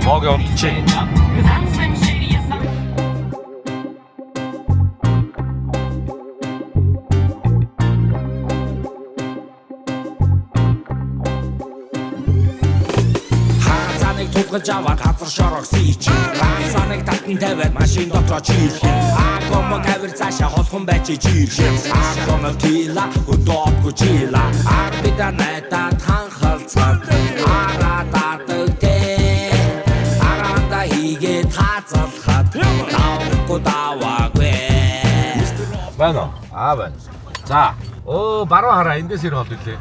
Моги унтчих. Тулгаж аваад хазар шорог сийч. Саныг татан тавиад машин дотроо чийлэх. Агом кавер цаашаа холхон байж жиирх. Агом тила хөдөөгүй чила. Арбида найта танхалцаад. Арадаадаг те. Аранда хийгээд хазалхаад. Давхгүй даваагүй. Байна. Байна. За. Баруун хараа эндээс ирэх бол үлээ.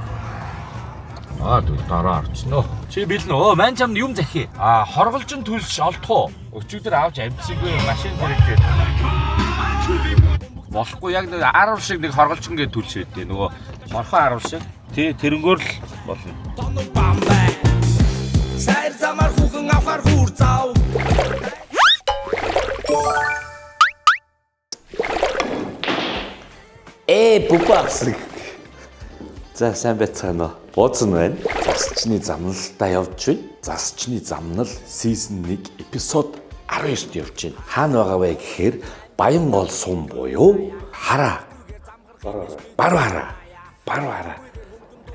Түл дараа орчихно. Чи бэлнэ. Мань чамд юм захи. Хорголжин төлш олдох уу? Өчигдөр авч амжсаггүй машин хэрэглээ. Болохгүй яг нэг 10 шиг нэг хорголжин гэж төлшөөдөө. Нөгөө морхон 10 шиг. Тэрэнгөөр л болно. Сайр замаар хүүхэн авахар хүүр зав. Бубаас. За сайн байцгаана уу? Бууцсан байна. Засчны замналалтаа явж байна. Засчны замнал season 1 эпизод 19-д явж байна. Хаана байгаа вэ гэхээр Баянгол сум буюу Хараа. Баруун хараа.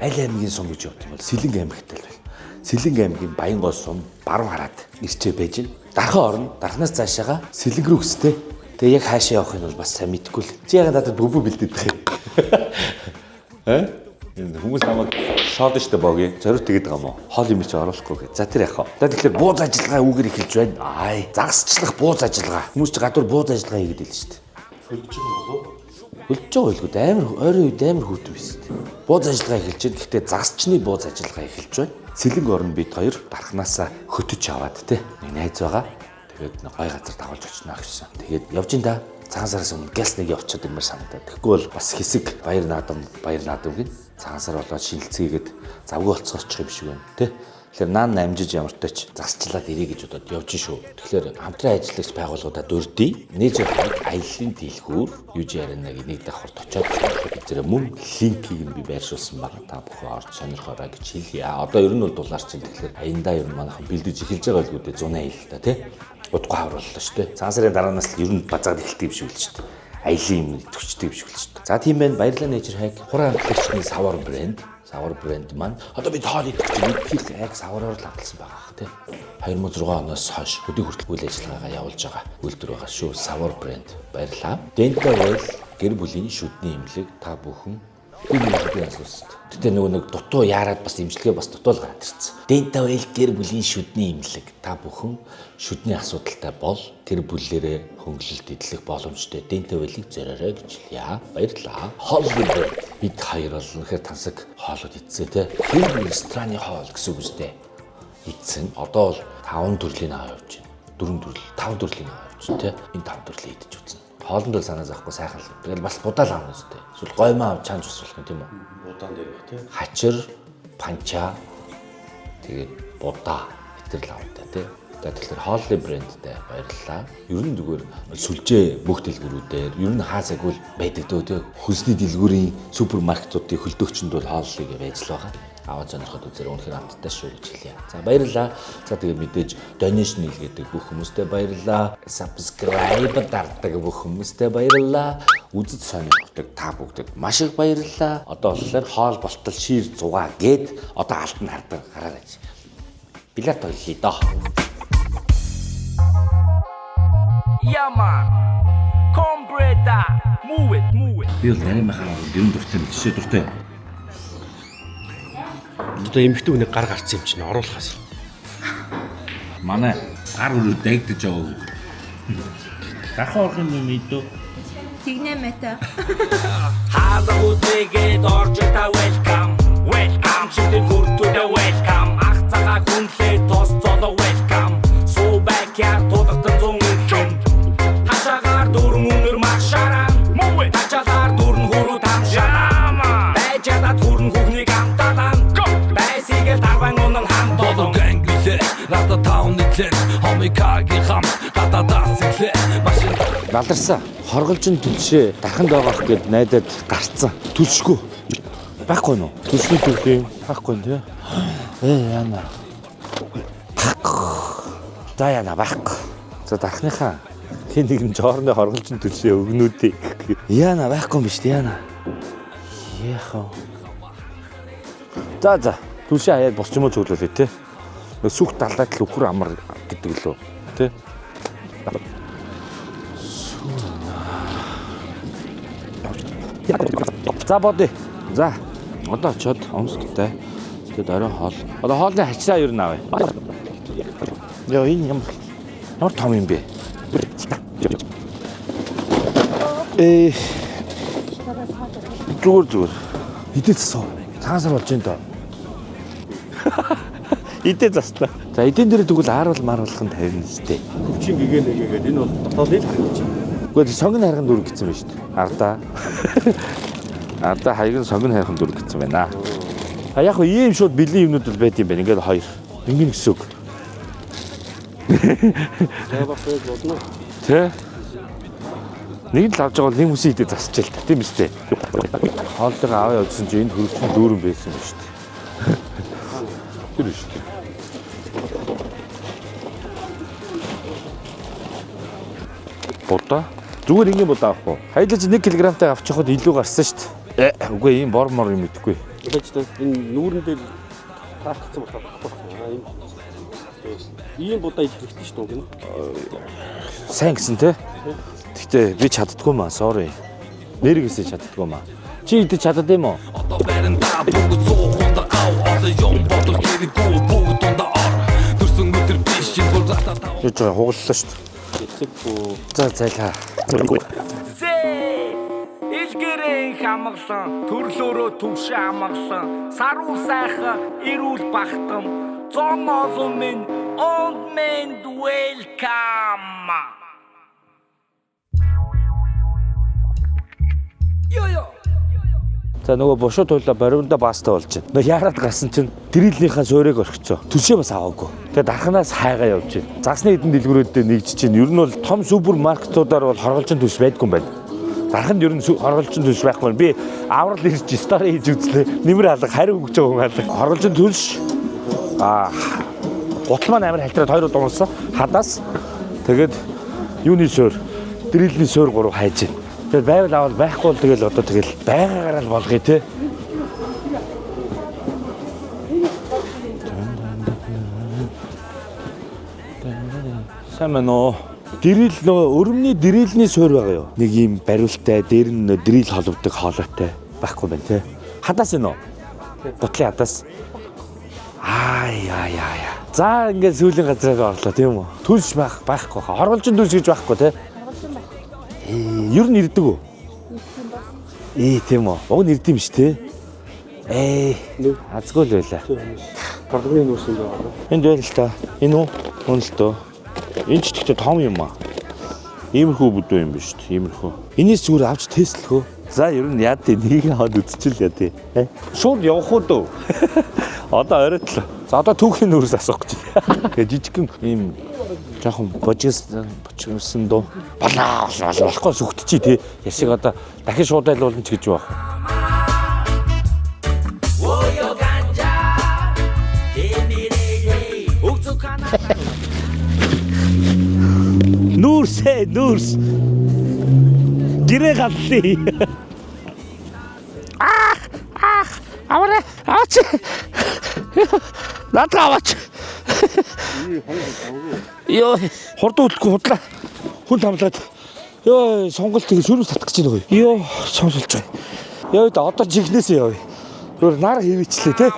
Аль аймгийн сум гэж явт юм бол Сэлэнг аймагтай л байна. Сэлэнг аймгийн Баянгол сум баруун хараад ирчээ байж байна. Дархан орно. Дарханаас цаашаага Сэлэнг рүү гэстэй. Тэгээ яг хаашаа явах нь бол бас сайн мэдэхгүй л. Чи ягаад надад бүбүү бэлдээд байгаа юм? Хүмүүс намайг шоод штэ боги. Зориуд тэгээд байгаа мó. Хоол юм чи оруулахгүй гэж. За тэр яах вэ? Тэгэхээр бууз ажиллагаа үгээр эхэлж байна. Загасчлах бууз ажиллагаа. Хүмүүс чи гадуур бууз ажиллагаа хийгээд л штэ. Хөлдөж байгаа болов? Хөлдөж байгаа байлгүй. Амар ойрын үед амар хүүтэн биш штэ. Бууз ажиллагаа эхэлж байна. Гэхдээ загасчны бууз ажиллагаа эхэлж байна. Сэлэнг орно бид хоёр дархнаасаа хөтөж аваад те. Нэг найз байгаа. Тэгээд гой газар давалж очно гэсэн. Тэгээд явж ин да. Цагаан сараас өмнө гэлс нэг явчихад юмар санагдаад. Тэгэхгүй бол бас хэсэг баяр наадам гин цагаан сар болоод шинэлцгээгээд завгүй болцоочих юм шиг байна тий. Тэгэхээр наан намжиж ямартай ч засчлаад ирээ гэж бодоод явж шүү. Тэгэхээр хамтран ажиллагч байгууллагуудад дурдъя. Нээж аяллаа дэлгүүр юуж ярина гэх нэг давхар очоод зэрэг мөн линкийг би байршуулсан байна. Та бүхэн орж сонирхоорой гэж хэлье. Одоо ер нь бол дулаарч байна. Тэгэхээр аяндаа ер нь манайхан бэлдэж эхэлж байгаа л үүдээ 100 аялал та тий. Удахгүй хаврууллаа шүү дээ. Цагаан сарын дараанаас л ер нь базаад эхэлдэг юм шиг л шүү дээ. Аялын юм төвчдөг юм шиг л шүү дээ. За тийм байна. Баярлалаа Nature Hack. Хуран амтлагчны Савар брэнд маань одоо бид хоол идэх чинь пик яг савараар л амталсан байгаа хэ тэ. 2006 оноос хойш өдөө хүртэл үйл ажиллагаагаа явуулж байгаа үйлдвэр байгаа шүү. Савар брэнд. Баярлалаа. Dental Well гэр бүлийн шүдний эмнэлэг та бүхэн би асуусан. Тэгтээ нэг дутуу яарад бас имжлэгээ бас дутуул гараад ирсэн. Dental Well гэр бүлийн шүдний эмнэлэг та бүхэн шүдний асуудалтай бол тэр бүлээрээ хөнгөлөлт идэх боломжтой Dental Well-ийг зориорой гэж хэлье. Баярлалаа. Хоол брэнд. Бид хоёр бол үнэхээр тансаг хоолууд идсэн те. Тэр рестораны хоол гэсэн үг үстэй. Идсэн. Одоо бол 5 төрлийн аа явж байна. 4 төрөл, 5 төрлийн аа явж байна те. Энэ 5 төрлийг идэж үзсэн. Хоолндоо санаа зовхгүй сайхан л. Тэгэл бас будаал аавна үстэй. Эсвэл гоймоо авч чанж усруулах юм тийм үү? Будаан дээр их тийм. Хачир, панча тэгээд будаа хэтрэл авдаг тийм. Тэгэхээр хоолны брэндтэй баярлалаа. Ер нь зүгээр сүлжээ бүх дэлгүүрүүдээр ер нь хаасаагүй байдаг дөө тийм. Хөлсний дэлгүүрийн супермаркетуудын хөлдөөгчөнд бол хооллыг байж л байгаа. Аваад сонирхоод үзээрэй үнэхээр амттай шүү гэж хэлье. За баярлалаа. За тэгээ мэдээж donation хийлгээдэг бүх хүмүүстээ баярлалаа. Subscribe дардаг бүх хүмүүстээ баярлалаа. Үзэж сонирхдаг та бүгдэд маш их баярлалаа. Одоо болохоор хоол болтол шир зугаа гээд одоо алт нь хардаг гараарай. Билет хийе доо. Яма. Комбреда. Move it. Би бол нарийн махаа гэрэн дуртай мэдшээ дуртай. Одоо эмэгтэй хүнийг гар гарцсан юм чинь оруулахаас. Манай гар өрөө дэгдэж байгаа. Дахин орох юм мэдөө. Тэгнэ мэтэ. Хаалгуудыгээд орж та welcome. Чигтэн хүртүдэ welcome. Ах цагааг хүнлээ тос цоло welcome. Суу бакяар тулгтан зүүн хэн. Хашаагаар дүүрэн үнэр машараа. Тачаалаар дүүрэн хүрүү тамшаа. Байжадад хүрэн хүүхнийг амталаа. Байсигээл тарван унан хамтолон гэнглээ. Рата таунэтлээ. Хомикагийн хам гададаас ирлээ. Машин Баларсан. Хорголжин төлшөө дахинд байгаах гэд найдаад гарцсан. Төлшгүй. Байхгүй нөө. Төлшний төлөв байхгүй нэ. Яана. За яана байхгүй. За дарахныхаа хин нэгэн жоорны хорголжин төлшөө өгнүүдээ. Яана байхгүй юм биш үү яана. Яхаа. За төлшөө хаяад босч юм уу зөвлөлөө те. Сүх талаад л өхөр амар гэдэг лөө те. За бодъё. За одоо очиод омсдтой. Тэгээд орой хоол. Одоо хоолны хачраа юу н авъя. Яа энэ ямар том юм бэ? Зүгээр. Идэл засаа. Цаасар болж энэ доо. Идэл заснаа. За эдэн дээр тэгвэл ааруул маруулах нь тавина сте. Өвчин гэгээ нэгээд энэ бол дотоодын харагдаж байна. Гэхдээ сонгон хайрхан дүрэг гэсэн байна шүү дээ. Ардаа хаяг нь сонгон хайрхан дүрэг гэсэн байна. А яг хөө ийм шууд бэлэн юмнууд бол байд юм байна. Ингээд хоёр. Ингээд гэсэн үг. Яабахыг бодно. Тэ? Нэг л авч байгаа бол нэг хүсээ идэ засчихъя л та. Тийм үстэй. Хооллого аваа явуулсан чи энд хөрөсөн дүүрэн байсан шүү дээ. Тэр шүү дээ. Бодоо. Зүгээр ингэ бодоо авах уу? Хаялаж 1 кг-тай авчиход илүү гарсан шүү дээ. Үгүй ийм бор юм идэхгүй. Тэгэж энэ нүүрэн дээр таашчихсан болохгүй. Ийм будаа их хэрэгтэй шүү дээ. Сайн гэсэн те. Гэхдээ би чаддгүй маа, sorry. Нэргээсээ чаддгүй маа. Чи идэж чаддсан юм уу? Одоо барин та бүгд сууханда гав одоо юм бодол хэрэггүй бүгд дондоо ор төрсөн өдөр биш чинь бол зата тав. Яаж байгаа хугаллаа шүү дээ. Эцэггүй. За зайлаа. Илгэрэн хамглан төрлөөрөө төвшө амгалан саруу сайхан эрүүл бахтам зон олон минь old men welcome. Йо. За нөгөө бушуу туйлаа боривнда баста болж байна. Нөгөө яарад гарсан чинь дриллийнхаа суурийг орхицоо. Төшөө бас аваагүй. Тэгээд дарханаас хайгаа явж байна. Загсны хэдэн дэлгүүрүүдэд нэгж чинь ер нь бол том супермаркетуудаар бол хорголжин төс байдгүй юм байна. Дарханд ер нь хорголжин төс байхгүй. Би аврал ирж стори хийж үзлээ. Нэмэр алга хариу өгч байгаа юм аа. Хорголжин төс гутал маань амар хальтраад хоёр удаа унсан. Хадаас тэгээд юуны суур, дриллийн суур гурав хайж байна. Тэгээд байвал авал байхгүй бол тэгэл одоо тэгэл байгаагаараа л болгоё те. Сайн мэн оо. Дрил нөгөө өрөмний дрилний суур байгаа юу? Нэг юм бариултай, дээр нь дрил холбогддог хоолойтой байхгүй байна те. Хадаас энэ үү? Гутлын хадаас. Яа. За ингээд сүүлийн газраа орлоо тийм үү? Түлш байхгүй. Хорголжин түлш гэж байхгүй те. Ер нь ирдэг үү? Тийм үү. Уг нь ирдэм ш те. Азгүй л байлаа. Продукны нүүрсэн байгаа. Энд байл л та. Энэ үү? Үн л тоо. Энэ ч гэхдээ том юм аа. Иймэрхүү бүдүү юм биш үү? Иймэрхүү. Энээс зүгээр авч тестлэхөө. За ер нь яа тий нэг хаад үзчихэл яа тий. Шууд явах уу дөө. Одоо оройтлоо. За одоо түүхийн нүүрс асуух гэж. Тэгээ жижигхэн ийм жоохон божигсан дөө. Болохгүй сүгтчий тий. Яшиг одоо дахин шууд айлуулна ч гэж баг. Нүүрс. Гэрээ галлаа. Аваа аваач. Наадгаа аваач. Йоо, хурдан хөдлөхгүй худлаа. Хүн тамлаад. Йоо, сонголт тэгээ шүрмс татгаж байна гоё. Йоо, сонсолж байна. Йоо, одоо жигнэсээ явъя. Өөр нар хийвчлээ те.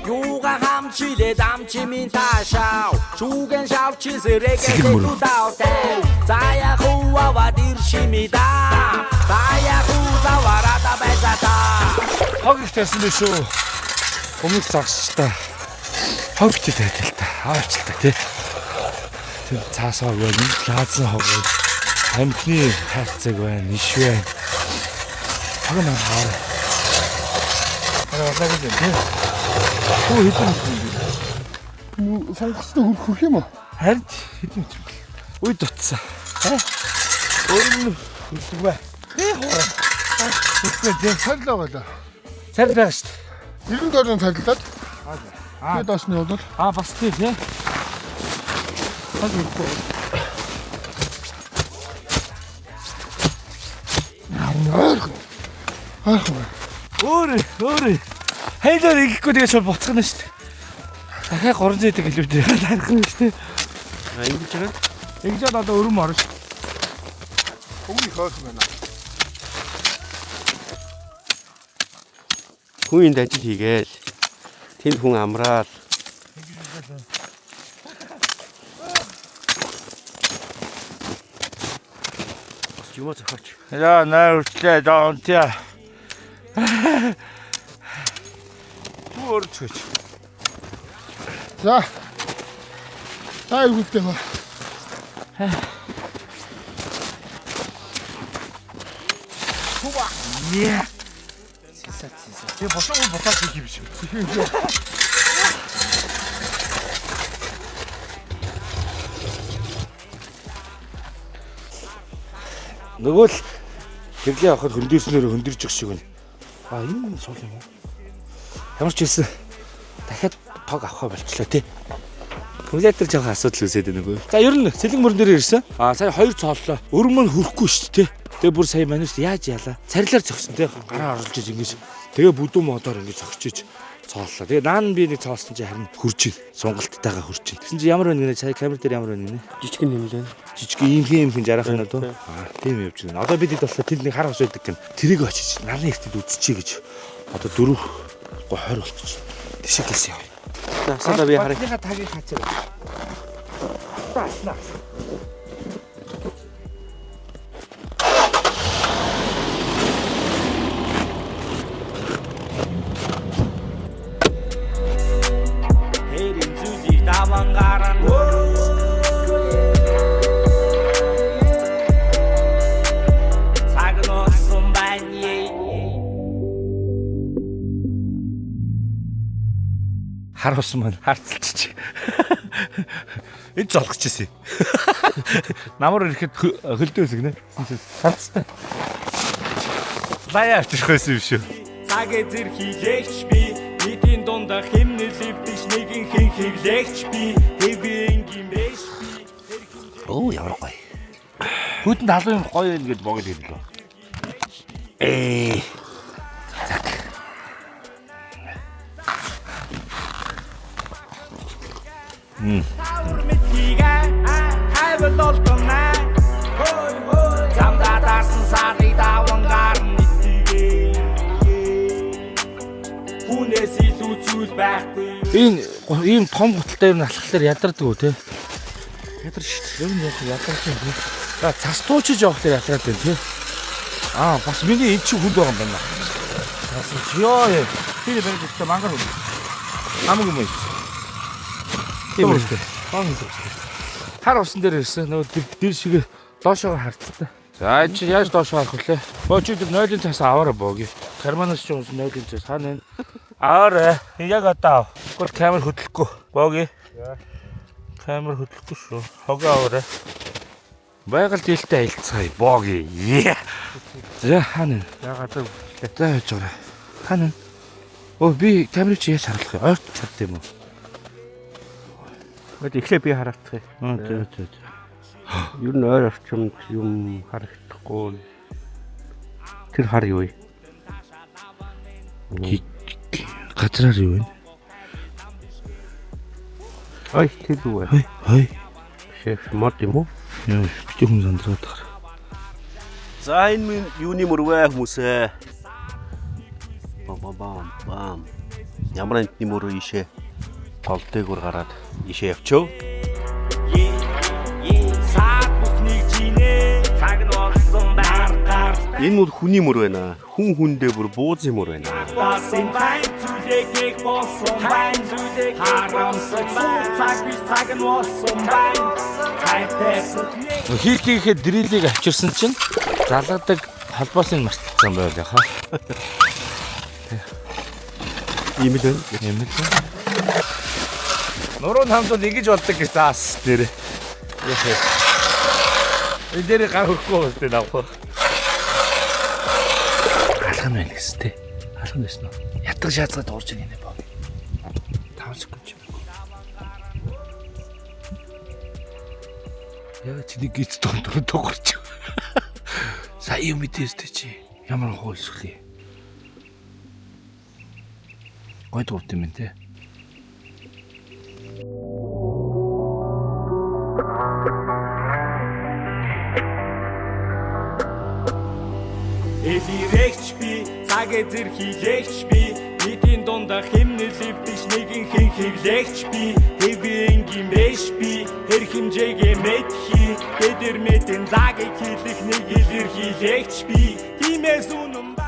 Юуга хамчилээ дамчимин таашаа чугэн шавчисрэгээ тутаутай заяа хуваа диршимида заяа хуваарада байцата Хог их тарсан биш үү? Өмнөх загсч та. ховчтой байдаг л та. Аваачдаг тий. Тэр цаасаа байна, лаазан хог байна. Амьтны хайцаг байна, иш байна. Хаг маань хаа. Араа лагд тий. Хөө хэдэн Муу сонгоцтой хөрөх юм уу? харин хэдэн үе дутсан. Өөр нь үгүй бай. Сарлаа байлаа. Царил байгаа шүү дээ. 90 долларын сарлаад. Тэгээд доосны бол Бас тий. Хаг үгүй. Өөр хайлаар игэхгүй тэгээ шууд буцах нь шүү дээ. Дахиад 300 эдэг гэлүүтэй харах нь шүү дээ. Ингэж байгаа. Ингэж одоо өрөм орно шүү. өмнө хоох байна. Хүн энд ажил хийгээл. Тэнд хүн амраал. Чума зохиоч. Яа нэрчлээ даунтя. Түрчөч. За. Тай үлдээ ба. Яа. Сисаа. Тэ бошоо ботаа хийх юм шиг. Нөгөө л гэрлээ авахд хөндөрснөөр хөндөрж их шиг байна. Энэ суул юм уу? Ямар ч хэлсэн дахиад тог авах болчлаа тий. Аккумулятор жоохон асуудал үүсээд байна нөгөө. За ер нь цэлэн мөрөн дээр ирсэн. Сая 2 цооллоо. Өрөм мөн хөрөхгүй шүү дээ тий. Тэгээ бүр сая манайс яаж яалаа? Царилаар зогсон тий. Гараа оруулж иж ингэж. Тэгээ бүдүүн модоор ингэж зогчиж цооллоо. Тэгээ наан би нэг цоолсон чи харин хурж ийн. Сунгалтайгаа хурж ийн. Тэгсэн чи ямар байна гэнэ? Сая камер дээр ямар байна гэнэ? Жижигэн нэмлээ. Жижиг ийм жаргах нь дөө. Тийм явж байна. Одоо бид болохоор тэр нэг хар ус байдаг гэн. Тэрийг очиж нарны эртэд үзчихье гэж. Одоо 4 20 болчих. Тэшиг хэлсэн яа. За сада би харъя. Батныхаа тагийг хацаа. Тааснаа. Хэрийн зүйлийг даван гарна. Цаг носон байна. Хар усан маань харцалчих. Энд золгож ирсэн. Намар ирэхэд хөлдөөс гинэ. Харцтай. Лаяа авчих байсан юм шүү. Цаг эзэр хийлээч би бидний дундаа хэмнэл ливдэж нэгэн хэн хийлээч би хэвэн гимрэш би. Оо ямар гоё. Хүйтэн талын гоё юм гэж богд ирлээ. Тавар мэдхийгээ хайвал олдонаа. Замдаа дарсан сарыг даван гарна итгээ. Хүнээс илүү зүйл байхгүй. Ийм том гуталтай юм алхахлаар ядардаг уу те? Ядар шүү дээ. Ер нь ядардаг юм. За цас туучиж явахлаар ядраад байна те. Бас миний эн чинь хүнд байгаа юм байна. Цас ёо. Тэр барьж өгтөө мангар хүн. Хамаг юм ээ. Тийм үү. Хар усан дээр ирсэн. Нөгөө дэр шиг доошоо харцтай. За чи яаж доошоо харах вүлээ? Чи тэр 0-ын цаас аваараа бооги. Карманаас ч юмсан 0-ын цаас хаана вэ? Аваарай. Яг одоо. Гол камер хөдлөхгүй. Бооги. Камер хөдлөхгүй шүү. Хогоо аваарай. Байгаль дийлтэй аялцгаая. Бооги. За хаана? Ягаад за хийж байгаа. Хаана? Би камерыг чи яаж харуулах вэ? Ойрт чадд юм уу? Эхлээ би хараацгаая. Тэг. Ер нь ойр орчимд юм харагдахгүй. Тэр хар юу вэ? Газраар юу вэ? Ой, тэр юу вэ? Хой. Шеф мод юм уу? Яа, бити хүн сандраад тахаар. За энэ минь юуны мөрвэ хүмүүсээ. Бам. Ямар амтны мөрөө ишээ толдойгоор гараад ишээ явчөө. Саад бүхнийг жинэ. Цаг нь орсон байна. Энэ бол хүний мөр байна. Хүн хүндээ бүр бууз юм мөр байна. Бас энэ байн зүйл Зүйлэгийг болсон байна. Зүйлэг харамсан байна. Цаг биш цаг нь болсон байна. Цайтай Хийлгийхэд дрилийг авчирсан чинь залгадаг холбоосыг мартсан байл яхаа. Ийм л байна. Юм л. Нуруу хамтууд ингэж болдог гэж таас дээр. Энэ дээр гар хөрөхгүй болтой навах. Алган байна гэсэн тий. Алган байсан уу? Ятгах шаацгаа дуурж байгаа юм боо. 5 секунд. Яа чи нэг гиз дондор дуурч. Сая юм мэдээстэй чи. Ямар хоолсхлээ. Гой дуурт юм тий. Элирэгч би, цаг эзэр хийлэгч би. Бидний дундаа хэмнэл ивдэж нэгэн хэн хэвлэгч би. Хэвэн гимэш би, хэр хэмжээгээ мэдхий. Гэдэр мэдэн цагийг хийлэх нэг элэр хийлэгч би. Тиймээс үнэн ба.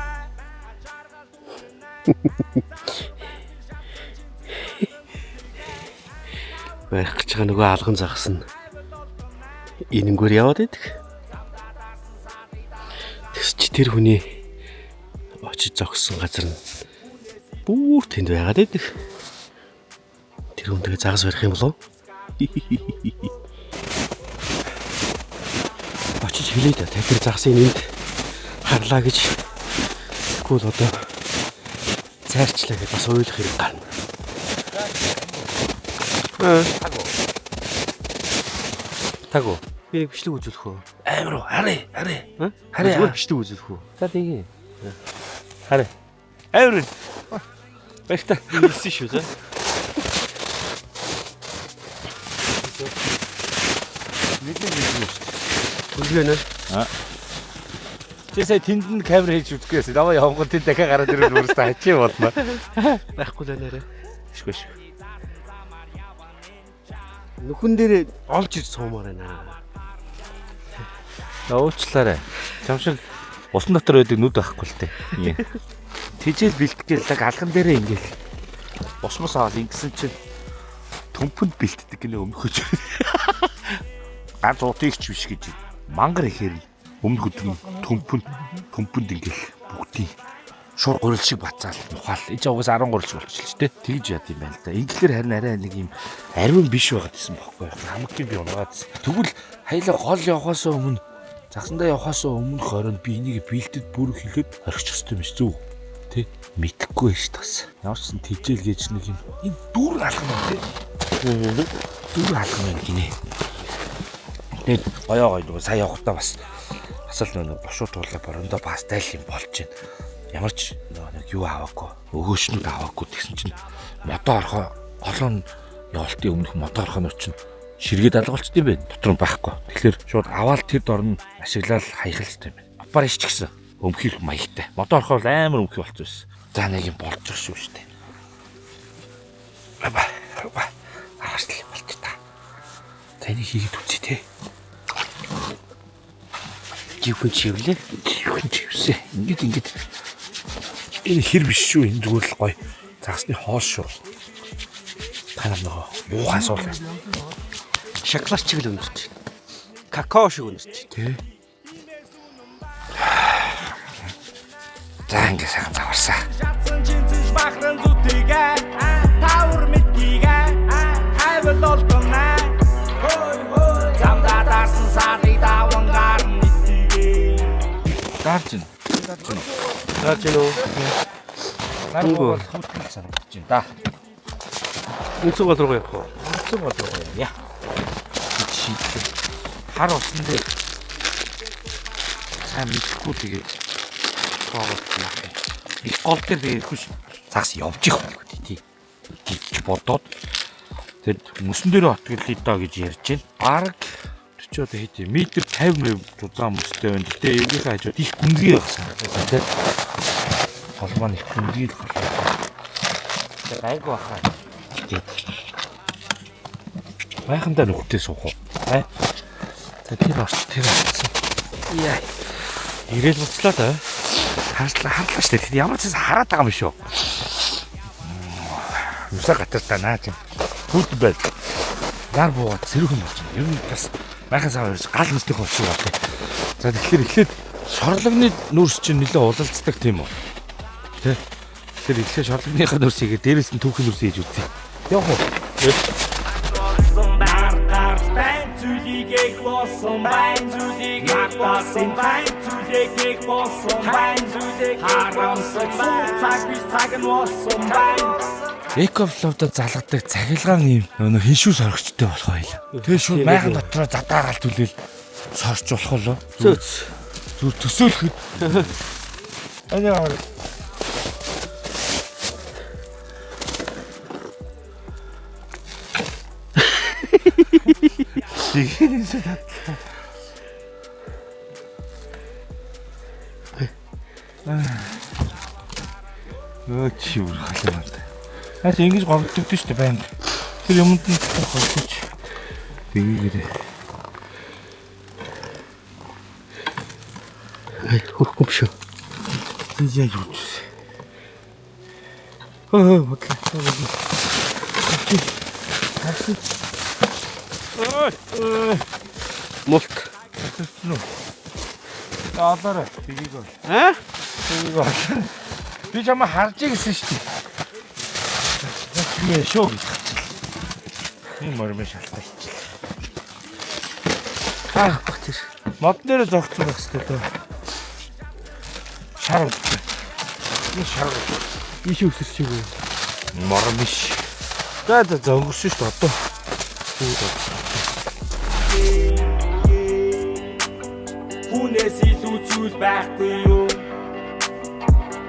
Байх гэж байгаа нөгөө алган загсан. Энэнгээр яваад идэх. Тэгс чи тэр хүний очиж зогссон газар нь бүр тэнд байгаад идэх. Тэр хүн тэгээ загас барих юм болов? Очиж хэлээ да тэр загсыг энд харлаа гэж. Тэгвэл одоо зайрчлаа гэж бас ойлгох хэрэг гарна. Тагу. Би бичлэг үзүүлэх үү? Амар уу? Хараа. Зүгээр бичлэг үзүүлэх үү? За тэгээ. Хараа. Амар. Бэхтэ. Хэлсэн шүү за. Үзлээ нэ. Чи сая тэнд нь камер хийж үзэхээс наваа явгон тэнд дахиад гараад ирвэл өөрөөсөө хачи болно. Байхгүй л нэрэ. Шгүй. Нүхэн дээр олж ир суумаар байна. Уучлаарай. Чам шиг усан дотор байдаг нүд байхгүй л тээ. Тижэл бэлтгэл лаг алган дээрээ ингээл усмас аваад ингэсэн чинь төмпөнд бэлтдэг гинэ өмнөхөж. Ганц утыгч биш гэж. Мангар ихээр өмнөх өдөр төмпөнд ингээл бүгдий шур гурил шиг бацаал ухаал. Энд угаас 13 л болчихлоо ч тээ. Тэгж яд юм байна л да. Инглээр харин арай нэг юм ариун биш байгаад исэн бохоггүй. Хамгийн би унагаас. Тэгвэл хайлаа гол явахаас өмнө загсандаа явахаас өмнөх хорон би энийг бэлдэд бүр хэлээд орхичих ёстой юм шүү. Тэ мэдхгүй ш тас. Ямар ч сан тижэл гэж нэг юм энэ дүр алган байна тэ. Дүр алган байна гинэ. Тэгээд гоё сая явахдаа бас асал нэг бошуу туулаа борондоо пастайл юм болж байна. Ямар ч нэг юу аваагүй. Өгөөшнүүд аваагүй тэгсэн чинь модоо орхоо олон явалтын өмнөх модоо орхоноор чинь ширгээд алгуулчт юм байна. Дотор нь байхгүй. Тэгэхээр шууд аваад тэр дорн ашиглаад хаях хэрэгтэй юм байна. Апаар ич гисэн. Өмхөх маягтай. Модоо орхоо амар өмхөх болчихсон байсан. За нэг юм болж байгаа шүү дээ. Баба. Аргачлал болчих та. Таны хийгээд үзье те. Живхэн чивлээ. Живхэн чивсэ. Ингээд энэ хэр биш шүү. Энэ зүгээр л гоё. Загсны хоол шүү. Та нар нөгөө муухай асуул. Шоколад чиг л өнөрч байна. Какао шиг өнөрч. Тэ. За ингэ сайхан заварсаа. Шатсан чинцэж бахран зүтигээ. Тавар мэдгийгээ. Хайвал олдонаа. Замдаа дарсан сарыг даван гарн итгээ. Даарч байна. Гарч ийн үү? Наргуу хөтлөл санагдаж байна да. Үнцэг бол руу явах уу? Үнцэг болов яа. Шийдэл. Хар усан дээр сайн мэдхгүй тэгээд тоогод яах вэ? Их гол дээр тэгээд хүш цаас явж их байна тий. Гэж бодоод тэгээд мөсөн дээр отгол идаа гэж ярьж байна. Бараг 40 одоо хэд метр 50 зузаан мөстэй байна. Гэтэ эвгийнхээ хажууд их гүнзгий байсан тий. Холмоо их гүнзгий л байна. Тэгээд айгу ахаа. Байхандаа нүхтэй суух уу? За тэр орч тэр орцсон. Яа. Ирээл буцлаа да. Харлаа шүү дээ. Ямар ч зүйл хараад байгаа юм шүү. Юусаа гатартаа наач. Бүд байд. Нар буугаад сэрүүхэн болчихно. Ер нь бас майхан сав ирж гал мөстөх болчих болтой. За тэгэхээр эхлээд шорлогны нүүрс чинь нэлээ улалцдаг тийм үү? Тэ. Тэгэхээр эхлээд шорлогныхаа нүүрсийг дээрээс нь түүхийн нүүрс хийж үзье. Явах уу? Байн зүйлийг болсон байн зүйлийг болсон байн зүйлийг болсон байн зүйлийг харамсаж цаг биш цаг нь болсон байн Экофловда залгадаг цахилгаан юм нөө хиншүү соргчтой болох байла. Тэгээ шууд майхан дотроо задаагаал түлээл сорч болох болоо. Зүр төсөөлөхөд. Анаа. Чи бүр халаантай. Наач ингэж голддог шүү дээ байнга. Тэр юмд нь голдож. Бигээрээ. Хөрөхгүй биш үү? Яаж юу ч. Бодлоо. Мулт. Таалаарай. Бигийг бол. Бигийг бол. Би чамаа харж ирсэн шүү дээ. Яа шоо. Энэ мөрмө шалтай. Батэр. Мод дээр зогцсон байх хэрэгтэй дөө. Шар. Энэ шар. Иш өсөрч юу? Мором биш. За өнгөрсөн шүү дээ одоо. Хүнээс илүү зүйл байхгүй юу?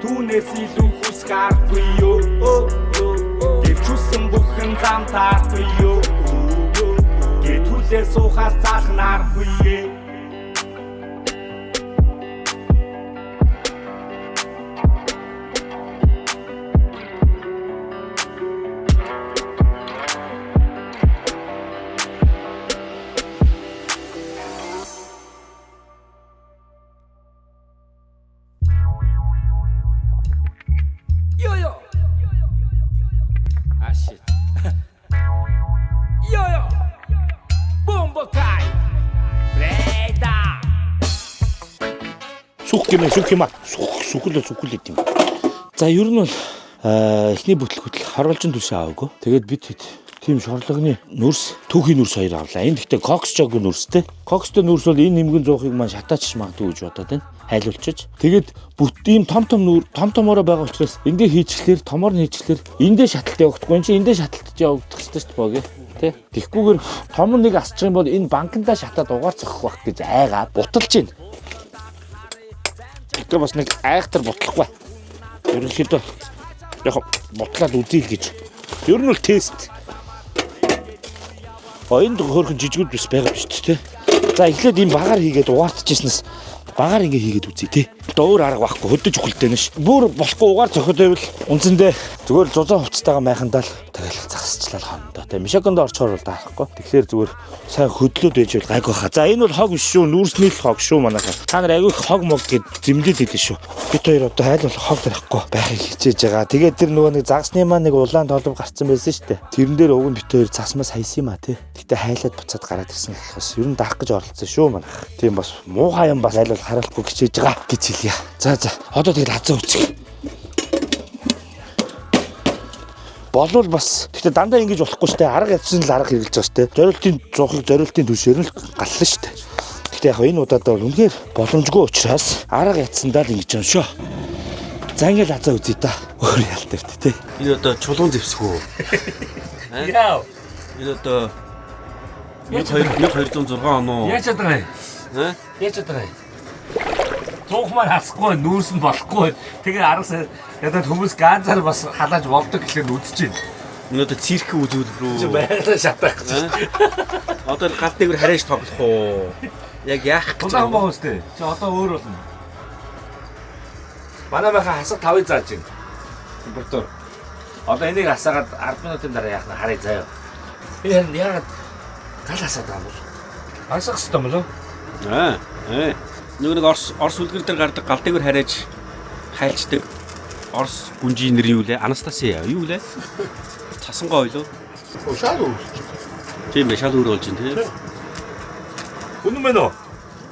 Түүнээс илүү хүс гарахгүй юу? Гэвчүүлсэн бүхэн зам таарахгүй юу? Гэтүүлээ суухаас цааш нарахгүй юу? Сүхэл юм. За ер нь бол эхний бүтлгүүтэл харуулжин түлшээ аваагүй. Тэгээд бид тийм шорлогны нүрс, түүхийн нүрс хоёр авлаа. Энэ гэхдээ коксжог нүрстэй. Кокстой нүрс бол энэ нэмгэн 100-ыг маань шатаач магадгүй гэж бодоод байна. Хайлуулчих. Тэгээд бүт ийм том томороо байгаа учраас ингээ хийчихлээр томоор нь хийчихлээр эндээ шаталт явагдахгүй. Энд чинь эндээ шаталтж явагдах хэрэгтэй шүү дээ боги. Тэ? Тэгхгүйгээр том нэг асчих юм бол энэ банкндаа шатаад угаарцах байх гэж айгаа буталж байна. Тэгтээ бас нэг айхтар бутлахгүй. Ерөнхийдөө яг бутлаад үзье гэж. Ер нь бол тест. Энд хөөрхөн жижигүүд биш байгаа биш үү? За эхлээд ийм багаар хийгээд угаартчихснаас багаар ингээ хийгээд үзье тий. Өөр арга байхгүй хөдөж өгөлтэй нэш. Бүр болохгүй угаар цохиод байвал үнцэндээ зүгээр зузаан хувцастайгаа майхандаа л тэгэл загасчлаа хондоо. Тэ мишаконд орчоор бол даахгүй. Тэгэхээр зүгээр сайн хөдлөөд байж бол гайг байхаа. За энэ бол хог биш шүү. Нүүрсний л хог шүү манайхаа. Та нар аягүй хог мог гэд зэмлэл хэлээ шүү. Бид хоёр одоо хайлуулах хог тарихгүй байхыг хичээж байгаа. Тэгээд тэр нөгөө нэг загсны маань нэг улаан толгой гарцсан байсан шүү дээ. Тэрэн дээр уг нь бид хоёр цасмаас хайсан юм а тий. Гэтэ хайлаад буцаад гараад ирсэн гэх бас ер нь даах гэж оролцсон шүү манайх. Тийм бас муухай юм бас хайлуул харуулахгүй хичээж байгаа гэж хэлье. За одоо тэгэл хазаа үцэг. Болвол бас гэхдээ дандаа ингэж болохгүй шүү дээ. Арга ядсан л арга хэрэгжилж байгаа шүү дээ. Зориултын зуухыг зориултын түвшээр нь галлаа шүү дээ. Гэхдээ яг энэ удаад бол үнэхээр боломжгүй учраас арга ядсандаа л ингэж юм шүү. За ингээл хазаа үзье та. Өөр ялтарт тий. Энэ одоо чулуун зэвсгүү. Яа. Энэ одоо 1206 он уу? Яаж чадгаа юм? Яаж чадгаа юм? Цуухмаар хасахгүй нүүрс нь болохгүй. Тэгээ аргасаа ядаад хүмүүс ганцаар бас халааж болдог гэхлээр үдэж байна. Энэ одоо цирк үзүүлбэр рүү. Байгалаа шатаах гэж. Одоо гал дээгүүр хараач тоглох уу? Яг яах гэж байгаа юм бэ? Чи одоо өөр болно. Манай байхаа хасаг 5-ыг зааж байна. Температур. Одоо энийг хасаагаад 10 минутын дараа яах нь харъя заяа. Энэ яагаад гал хасаад байгаа юм бол? Хасах хэрэгтэй юм болов? Нэг орс үлгэр дээр гардаг гал дээгүүр хараач хайлцдаг. Орос гүнжийн нэр юу лээ? Анастасия юу лээ? Цасангой ойлоо. Шал үүсч. Тийм ээ, шал өөр болж байна тий. Үнэн мэн үү?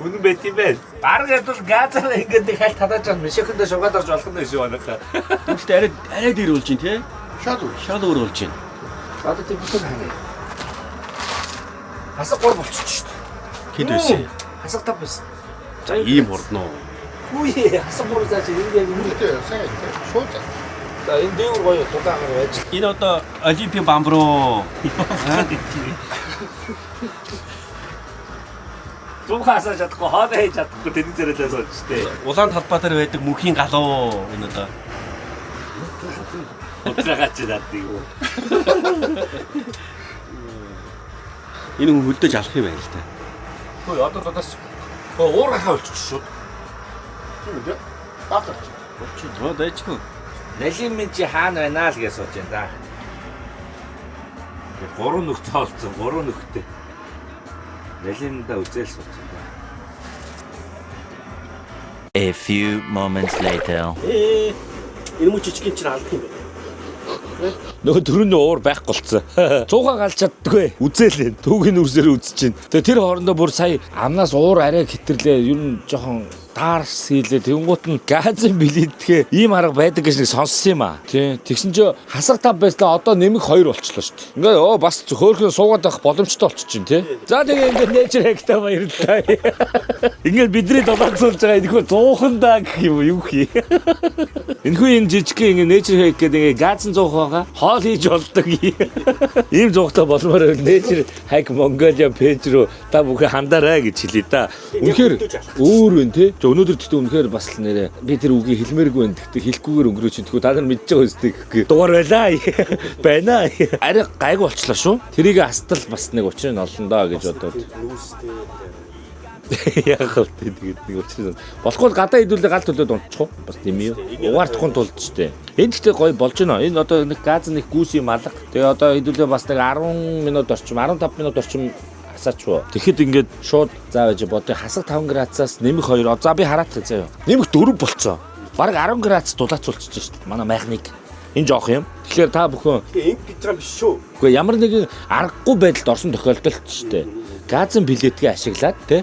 Үнэн байт юм бэ? Бараг ядал газар ингээд хальт хадаж байгаа мишэхэндээ шугаад орж болох нь шүү анахаа. Тэгвэл арай дээр болж байна тий. Шал үүс. Шал өөр болж байна. Одоо тийм бүхэн ханаа. Хасаг гол болчих шүү дээ. Хэд байсан? Хасаг тав байсан. За Ийм урдноо. үе хасаг бүр зааж ингээд Үүнтэй сайн шууд. за энэ дээгүүр гоё тулаагаар байж. Энэ одоо Олимпийн бамбруу. Зуухаасаа чадахгүй хоолой хийж чадахгүй тэний зэрэлээ сууж штэ. Улаан талбай дээр байдаг мөнхийн галуу энэ одоо. Утраагач надад юу. Энэ хүн хөлдөөж алах юм байна л та. Хөөе одоо додоос уур хахаа болчих шүү. Тийм үү? Баатар. Оо дэжгүй. Налим минь чи хаана байна л гэж сууж байна да. Гурван нөхцө олцсон, гурван нөхтэй. Налимда үзэл сууж байна. A few moments later. Энэ мөч жижигэн чинь алдах юм байна. Нөгөө төрөний уур байхгүй болцсон. 100-аа галж чаддгүй. Үзээлээ. Түүгийн үрсээр үзэж чинь. Тэгээ тэр хоорондоо бүр сая амнаас уур арай хэтэрлээ. Ер нь жоохон таарс хийлээ. Тэнгуут нь газын билетгээ ийм арга байдаг гэж нэг сонссон юм аа. Тий. Тэгсэн чинь хасаг тав байслаа одоо нэмэг 2 болчихлоо шүү дээ. Ингээ бас хөөхлөө суугаад байх боломжтой болчих чинь тий. За тэгээ ингээ нэчр хэгтэй баярлалаа. Ингээ бидний долоогсуулж байгаа энэ хөө 100-андаа гэх юм юу хий. Энэхүү энэ жижигхэн ингээ нэчр хэг гэдэг ингээ газан 100 байгаа. Хоол хийж болдог. Ийм зугтай болмоор нэчр хэг Монголиа пэйж рүү та бүхэн хандаарай гэж хэлээ да. Үнэхээр өөр вэ тий. Өнөөдөр тэгтээ үнэхээр бас л нэрэ би тэр үгийг хэлмээргүй байна. Тэгтээ хэлэхгүйгээр өнгөрөөч чинь тэгвэл та нар мэдж байгаа үстэй гэх дугаар байлаа. Байна. Арай гайгүй болчлаа шүү. Тэрийг хастал бас нэг учрыг олно доо гэж бодоод. Яг л тэгээд нэг учрыг болохгүй гадаа хэдүүлээ гал төлөөд унтчих уу? Бас тийм юу? Угаартахгүй тулд штэ. Энд тэгтээ гоё болж байна. Энэ одоо нэг газ нэг гүүс юм алга. Тэгээ одоо хэдүүлээ бас нэг 10 минут орчим 15 минут орчим асаачваа. Тэгэхэд ингээд шууд заа байж бодё хасаг 5 градусаас нэмэх 2. За би хараат гэж заяа. Нэмэх 4 болцоо. Бараг 10 градус дулаацуулчих шүү дээ. Манай майхныг. Энэ жоох юм. Тэгэхээр та бүхэн Инг гэж байгаа юм биш шүү. үгүй ямар нэгэн аргагүй байдалд орсон тохиолдолд шүү дээ. Газын билетгээ ашиглаад тий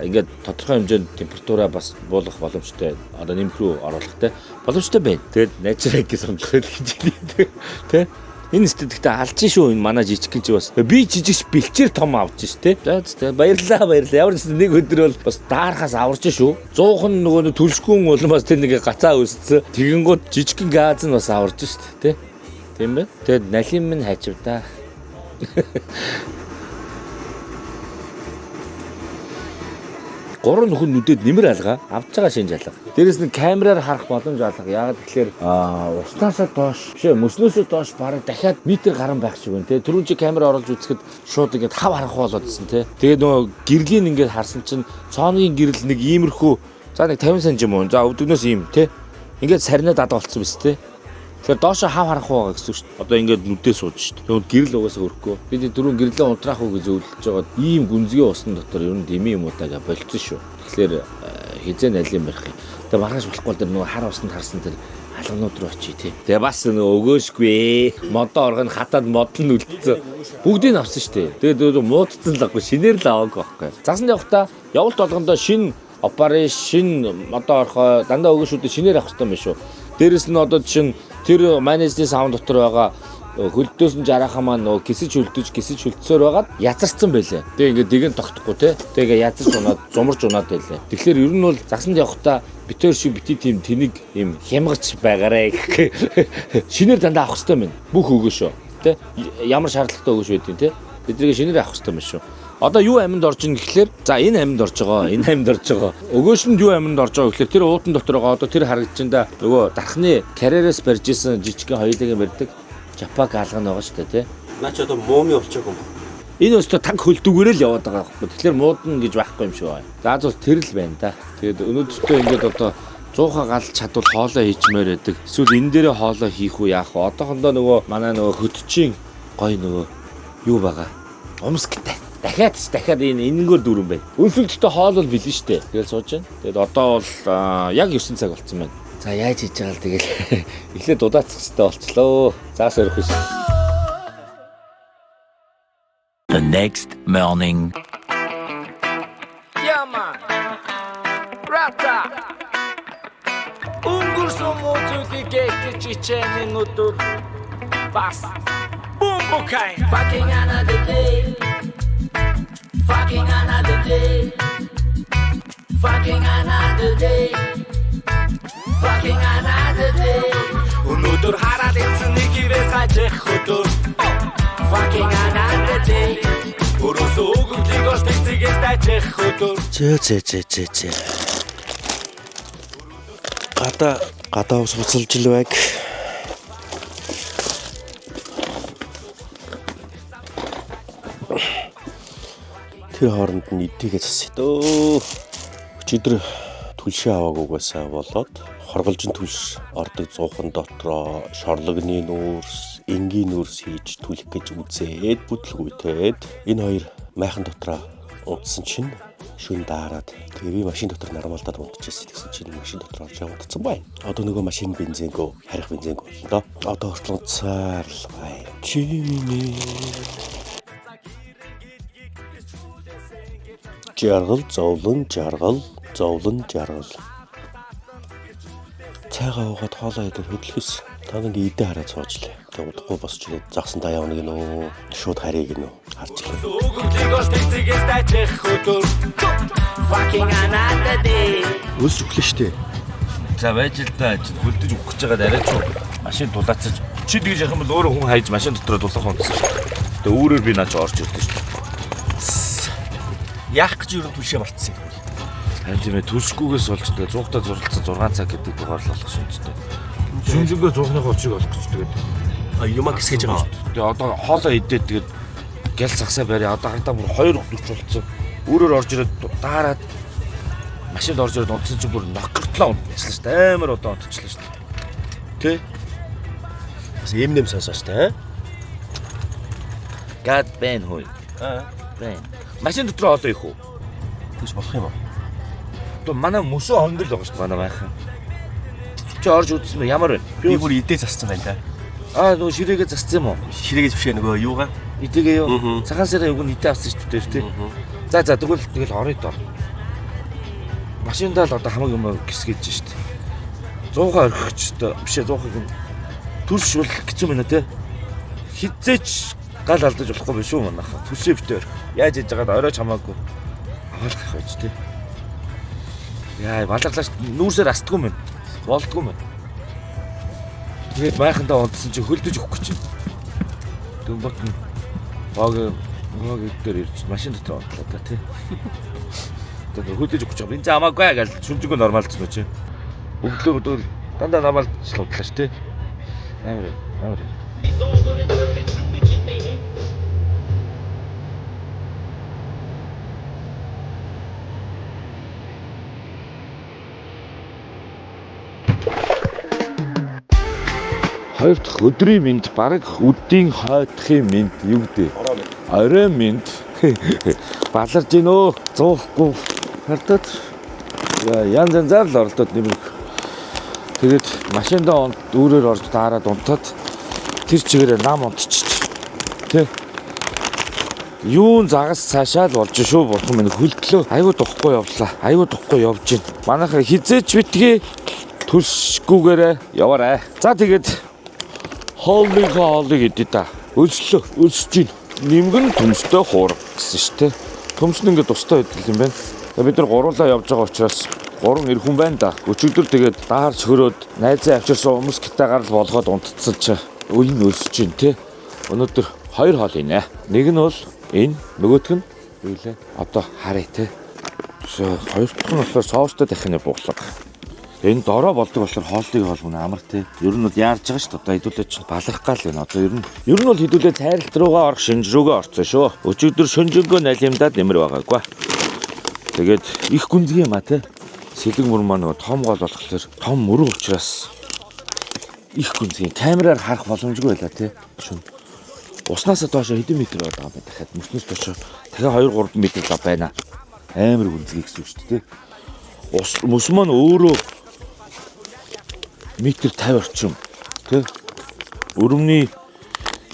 ингээд тодорхой хэмжээнд температураа бас буулгах боломжтой. Одоо нэмэх рүү оруулах тий боломжтой байна. Тэгээд natural гэж сонирхол гэж хэлээ тий. Энэ студигтээ алж шүү энэ манай жижигхэн чи бас би жижигч бэлчээр том авч ш тэ. За баярлаа. Ямар ч нэг өдөр бол бас даарахаас аварч шүү. 100хан нөгөө төлшгүүн улмаас тэр нэг гацаа өссөн. Тэгэнгүүт жижигхэн газ нь бас аварч шүү тэ. Тийм бэ? Тэгээд налим минь хаживдаа. Гурван нөхөн нүдэд нэмэр алгаа авч байгаа шинж алга. Дээрээс нь камераар харах боломж алга. Яагаад тэгэхээр уснасаа доош биш мөснөөсөө доош бараг дахиад метр гарan байх шиг байна те. Түрүүн чи камер оруулж үзэхэд шууд ингээд хав харах болоодсэн те. Тэгээд нөгөө гэрлийн ингээд харсан чинь цооногийн гэрэл нэг иймэрхүү за нэг 50 см юм уу. За өвдөгнөөс ийм те. Ингээд сарнаа дадаа болцсон биз те. Тэгэхээр доошо хав харах байгаа гэсэн үг шүү дээ. Одоо ингээд нүдээ сууж шүү дээ. Тэгвэл гэрэл угаасаа өрөхгүй. Бид дөрөв гэрлээ унтраах уу гэж зөвлөж байгаа. Ийм гүнзгий усны дотор ер нь дэмий юм уу тага болцсон шүү. Тэгэхээр хизээ налим барих юм. Тэгээ маргааш болохгүй тэр нөгөө хар усанд харсан тэр алганууд руу очие тий. Тэгээ бас нөгөө өгөөшгүй. Модоо оргоно хатаад мод нь үлдсэн. Бүгдийг авсан шүү дээ. Тэгээ муудцсан л аггүй шинээр л аваагүй байхгүй. Загсанд явахдаа явалт болгондоо шин операшн шин модоо орхоо дандаа өгөөшүүдээ шинээр авах хэрэгтэй юм шүү. Дээрэс нь одоо чинь тэр майонезний савн дотор байгаа хөлдөөс нь жарахаа маань нөгөө гисэж хөлдсөөр байгаад язарцсан байлээ. Тэгээ ингээд дэгэн тогтохгүй те. Тэгээ язарч унаад зумарж унаад байлээ. Тэгэхээр ер нь бол загсанд явахдаа битэр шиг бити тийм тэнийг юм хямгач байгаарэ гэх. Шинээр дандаа авах хэрэгтэй юм. Бүх өгөөшөө те. Ямар шаардлагатай өгөөш байдیں۔ те. Биднийг шинээр авах хэрэгтэй юм шүү. Одоо юу амьд орж ийн гэхлээр за энэ амьд орж байгаа. Энэ амьд орж байгаа. Өгөөшөнд юу амьд орж байгаа гэхлээр тэр уутан дотор байгаа одоо тэр харагдаж байна да. Нөгөө дархны карьерээс барьж исэн жижигхэн хоёулаа барьдаг Жапаг алга байгаа шүү дээ тий. Наа чи одоо мууми болчихог юм. Энэ өстө танк хөлдөгөөрөө л яваад байгаа байхгүй. Тэгэхээр муудна гэж байхгүй юм шүү. За зөв тэр л байна да. Тэгээд өнөөдөртөө ингээд одоо 100-аа галж чадвал хоолоо хийчмээр байдаг. Эсвэл энэ дээрээ хоолоо хийх үү яах вэ? Одоохондоо нөгөө манай нөгөө хөтчийн гой нөгөө юу байгаа. Умсктай. Дахиад энэ энэгээр дүүрэн байна. Өнсөлттэй хоол бол билэн штэ. Тэгэл сууж байна. Тэгэд одоо бол яг 9 цаг болцсон байна. За яаж хийж байгаа л тэгэл эхлээд удаацах хэрэгтэй болчлоо. Заас өрөх биш. The next morning. Яма. Рата. Өнгөрсөн мөчүүдийг гэгч чичээний өдөр. Бас. Бумбукай. Fucking another day. Fucking another day. Fucking another day. Fucking another day. Өнөөдөр хараад ирсэн нэг хивээс ажих өдөр. Fucking another day. Өрөөсөө өгөмжийг олж тэгцгээс дайчих өдөр. Зэ. Гадаа ус буцалж л байг. Тэр хооронд нь эдийгээ засъя дөө. Өчигдөр түлшээ аваагүйгээсээ болоод хорголжин түлш ордог зуухан дотроо шорлогны нүүрс, энгийн нүүрс хийж түлэх гэж үзээд бүтлгүйтэд энэ хоёр майхан дотроо унтсан чинь шүн даарад тэгээ би машин дотор нармалдаад унтчихсэн гэсэн чинь машин дотор орж явагдсан бай. Одоо нөгөө машин бензингөө харих бензинг болно доо. Одоо хүртэл унтсаар л бай. Чимээ жаргал зовлон жаргал. Цайгаа уугаад хоолоо идэх хөдлөхөс та нэг идэ хараад суучлаа. Тэгээ удахгүй босч ирээд загсантаа явна гинөө. Шууд харъя гинөө. Харж лээ. Өгөмжийг олж тэгцгээс дайчих өдөр. Fucking another day. Өс өглөө штэ. За байж л да хөлдөж өгөх гэж байгаад арай ч машин дулаацаж чи тэгж яхах юм бол өөрөө хүн хайж машин дотор дулах унтсан шүү дээ. Тэгээ өөрөөр би наач орж ирдэ шүү дээ. Яах гэж юу түлшээ болцсон юм. Харин тийм ээ төлсгүйгээс болж тэгээ 100-таа зурлцсан 6 цаг гэдэг дугаар л болох шинжтэй. Шүнжэнгөө 100-ны очиг олох гэж тэгээд Юмаа гисгэж байгаа шүү. тэгээ одоо хоолоо идээд тэгээд гял цагсаа барья. Одоо хардаа бүр 2 өдөр болцсон. Өөрөөр орж ирээд даарад машинд орж ирээд унтсан чинь бүр нокортлоо унтчихлаа шүү дээ. Амар удаа унтчихлаа шүү дээ. Тэ? Бас эмнэм сонсооч та. Гад бэн хой. Бэн. Машин дотор хоолоо их үү? Тэгж болох юм уу? Одоо манай мөсөө хонгол байгаа шүү дээ манай майхан. Чи орж үзсэн мэ ямар вэ? Би бүр идээ зассан байна та. Нөгөө ширээгээ зассан юм уу? Ширээгээ зөвшөө нөгөө юугаа? Идэгээ юу? Цагаан сарын үг нь идээ авсан шүү дээ тий. За тэгвэл орё доо. Машиндаа л одоо хамаг юм гисгэж шүү дээ. 100-аа орхичтой бишээ 100-ыг төршүүл хэцүү мэнэ тий. Хизээч гал алдаж болохгүй биш үү манайха. Төсөө битээр. Яаж хийж байгаад оройч хамаагүй. Аваалах байж тий. Яа, баларлаач нүүрсээр астгүй мэн. Болдгүй мэн. Тэгээд майхандаа унтсан чи хөлдөж өгөх гэж байна. Дүнбат нь баг дээр ирж машин дотор унтлаа та тий. Тэгээд хөлдөж өгөх гэж байна. Бензин хамаагүй гэж шүнжэнгөө нормалцсан уу чи. Өглөө дандаа нормалчлаа утлаа ш тий. Амар. Хоёр дахь өдрийн мэд бараг өдийн хойдохын мэд юу гэдэг? Орой мэд. Баларж гинөө. Зуухгүй. Хардаад янз янзаар л оролдоод нэмэх. Тэгээд машиндаа өөрөөр орж даарад унтаад тэр чигээрээ нам унтчих. Тэ. Юун загас цаашаа л болж шүү бурхан минь хөлтлөө. Айгуу духгүй явлаа. Айгуу духгүй явж гин. Манайхаа хизээч битгий төлшгүйгээрээ яваарай. За тэгээд хоолыг идэ та. Өлсөж гин. Нимгэн төмстэй хуур гэсэн шүү дээ. Төмс нь ингээд тустай байдал юм байна. Бид нар гуруулаа явж байгаа учраас 3 эр хүн байна да. Өчигдөр тэгээд даарч хөрөөд найзаа авчирсан хүмүүс гитагаар л болгоод унтцсан чи өл нь өлсөж гин те. Өнөөдөр 2 хоол инэ. Нэг нь бол энэ, нөгөөх нь юу лээ? Одоо харъя те. Хоёр дахь нь болохоор соустой дахины буудлага. Энэ дорой болдог болохоор хооллыг холбоно амар тий. Ер нь бол яарж байгаа шүү дээ. Одоо хэдүүлээ чинь балах гал байна. Одоо ер нь бол хэдүүлээ цайралт руугаа орох шинж рүүгээ орцсон шүү. Өчигдөр шөнжөнгөө налимдаад нэмэр байгаагүй. Тэгээд их гүнзгий юм а тий. Сэлэг мөр маань нөгөө том гол болохоор том мөрөн учраас их гүнзгий. Камераар харах боломжгүй байлаа тий. Шүн. Уснаас доош хэдэн метр байгаа юм бэ дахиад мөснөөс доош дахиад 2-3 метр л байна. Амар гүнзгий гэсэн үг шүү дээ тий. Ус мөс маань өөрөө метр 50 орчим тий. Өрөмний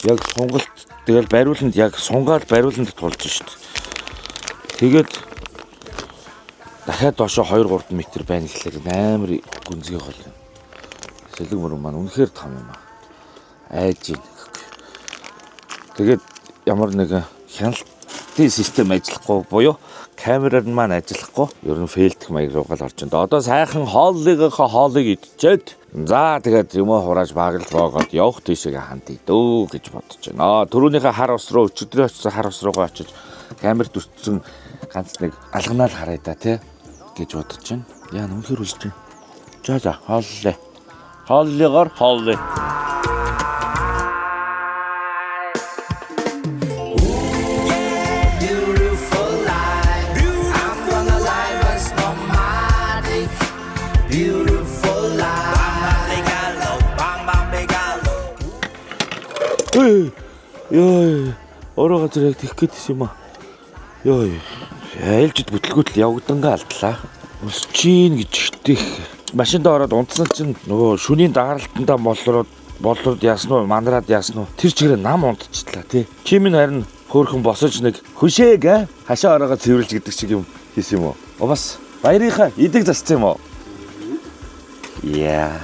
яг сунгалт тэгэл бариуланд яг сунгаад бариуланд тулж шít. Тэгээд дахиад доошо 2-3 метр байна гэхлээр амар гүнзгий гол. Сэлэг мөрөн маань үнэхээр том юм аа. Айж ийн. Тэгээд ямар нэг хяналтын систем ажиллахгүй буюу камераар маань ажиллахгүй ер нь фейлдэх маяг руугаа л орж байна. Одоо сайхан хоолыг идчихэд за тэгээд юм хурааж баглал боогоод явах тийшээ хандъя дөө гэж бодож байна. Төрөөнийхөө хар ус руу өчигдрийн очсон хар ус руугаа очиж камерт өртсөн ганц нэг алганаа л харъя да тий гэж бодож байна. Яа нүнхээр үлж байна. За хооллоо. Хооллогоор хооллоо. Ёо, ороо газар яг тийх гээд юм аа. Ёо, айлжид бүтлгүүтэл явагдангаа алдлаа. Ус чин гэж штих. Машинд ороод унтсан чинь нөгөө шүнийн дагаралтандаа болроод яасан уу, манараад яасан уу. Тэр чигээр нам унтчихлаа тий. Чимэн харин хөөхөн босож нэг хөшөөг хашаа ороогоо цэвэрлж гэдэг шиг юм хийсэн юм уу? Бас баярынхаа идэг зассан юм уу? Яа,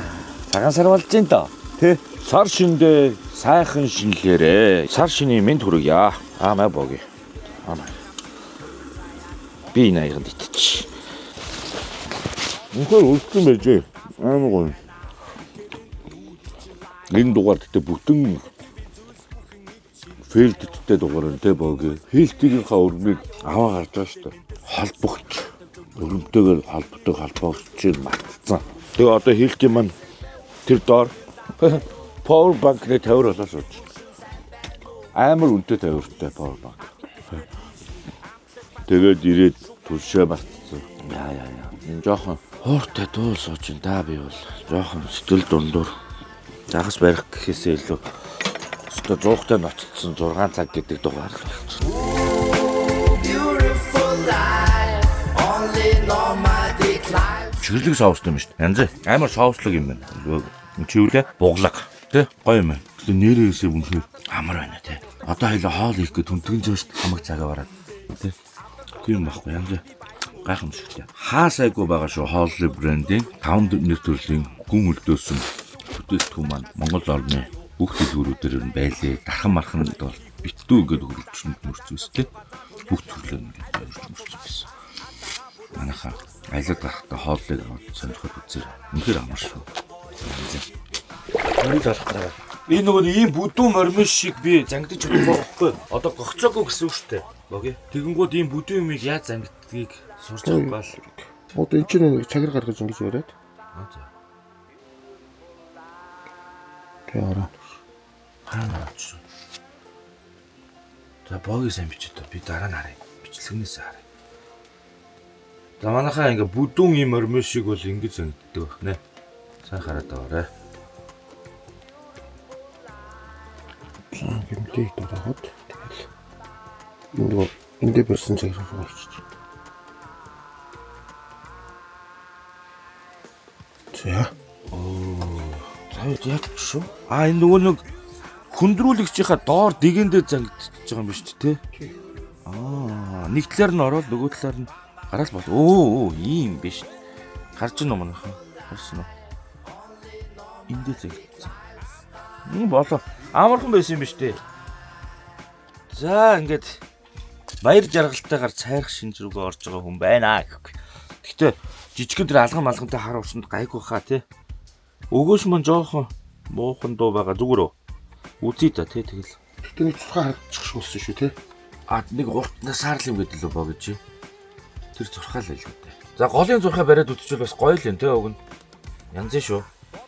цагаан сар болж гин доо. Тэ сар шиндээ сайхан шинлээрээ. Сар шинийн мэд хүргье. Май боги. Би наянд итчих. Үнэхээр үлдсэн байжээ. Амар гоё. Энэ дугаар гэдэг бүтэн фейлдтэй дугаар нэ боги. Фейлдийнхаа өрмийг аваа гарч байгаа шүү дээ. Холбогч. Өрөмтэйгээр холбогч мартцсан. Тэгээ одоо хэлтийн маань тэр доор power bank-ны тавир болоо сууж. Амар үнэтэй тавиртай power bank. Тэгээд ирээд түлшээ мартцсан. Яа. Энэ жоохон хууртай дуул сууж ин да би бол жоохон сэтгэл дундуур загас барих гэхээсээ илүү өстө 100-тай ноцтсон 6 цаг гэдэг дугаар л байна. Чиглэг соустай юм шүү дээ. Янз амар соуслог юм байна. Чивлээ буглаг тий гоё юм байна. Тэгээ нэрээсээ үнэхээр амар байна тий. Одоо хоёлаа хоол хийх гэж түнтгэн жоо шүү дээ. Хамаг цагаа бараад тий. Тийм байхгүй янз гайхамшигтай. Хаасайгүй байгаа шүү хооллын брендийн 5 нэр төрлийн гүн үлдөөсөн бүтээгдэхүүн маань Монгол орны бүх дэлгүүрүүдээр нь байлээ. Дархан марханд бол битүү гэдэг хөрвчөнд мөрцөөстэй бүх төрлөө ингээд мөрцөөсөн. Манайхаа аялал гарахтаа хооллыг аваад сонирхоод үзээ. Үнэхээр амар шүү. Мөрийг олох гараа. Энэ нөгөө ийм бүдүүн мормон шиг би зангидаж өгөх байхгүй. Одоо гогцоогүй гэсэн үг шүү дээ. Боги. Тэгэнгүүт ийм бүдүүн юмыг яаж зангиддгийг сурч байгаа л. Одоо энэ чинь нэг цагаар гаргаж ингэж бариад. За. Тэгээ ороо. Хаач. За боги сайн бичээд би дараа нь харъя. Бичлэгнээс харъя. За манайхаа ингээ бүдүүн юм мормон шиг бол ингэж зангиддаг байна. Сайн хараад аваарай. Гэмтээ дөрөхөд тэгэл эндээ барьсан цагаар болчих. За. За яг шүү. Энэ нөгөө нэг хөндрүүлэгчийнхаа доор дэгэндээ зангидчихж байгаа юм биш үү те? Нэг талаар нь ороод нөгөө талаар нь гараал бол. Ийм биш. Гарч ийн юм манайхан. Харсан уу? Эндээ зангидсан. Болоо. Амархан байсан юм биш үү? За ингээд баяр жаргалтайгаар цайрах шинж рүүгээ орж байгаа хүн байна гэхгүй. Гэхдээ жижигхэн тэр алган малгантай хар усанд гайгүй хаа тий. Өгөөш мөн жоохон муухан дуу байгаа зүгээр үү? Үзье та тий тэгэл. Гэтэ нэг цурхаа харагдчих болсон шүү тий. Нэг уртнаа саарл юм гэдэг л боо гэж. Тэр зурхаа л байлгүй дээ. За голын зурхаа бариад үтчихвэл бас гоё л юм тий өг нь. Янз шүү.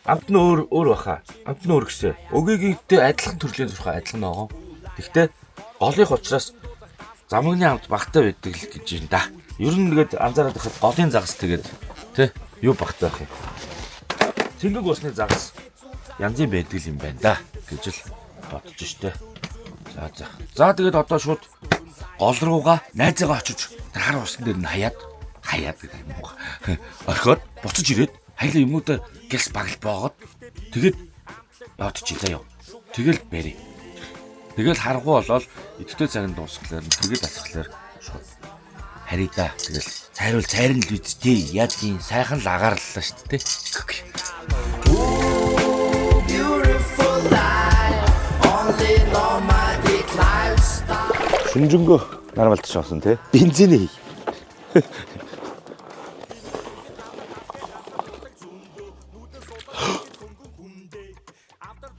Амт нь өөр баха. Амт нь өөр гэсэн. Өгийгтэй адилхан төрлийн зурхаа адилхан байгаа. Гэхдээ голынх учраас замгны амт багтаа байдаг л гэж юм да. Ер нь нэгэд анзаараад байхад голын загас тэгээд тий юу багтаа байх юм. Цэнгэг усны загас янзын байдаг юм байна да гэж л бодож штэ. За тэгээд одоо шууд гол руугаа найзаагаа очиж тэр хар усан дээр нь хаяад гэдэг юм уу. Орхиод буцаж ирээд хайлаа юмудаа гэлс багт боогод тэгээд явдчих заяа. Тэгэл бэрээ. Тэгэл харахгүй болоод идэвхтэй цагт дуусхлаар тэгээд асахлаар шууд харидаа. Тэгэл цайруул цайрын л үсттэй. Яг тийм сайхан л агаараллаа шүү дээ. Шинжэнгөө нормалдаж авсан тий. Бензиний.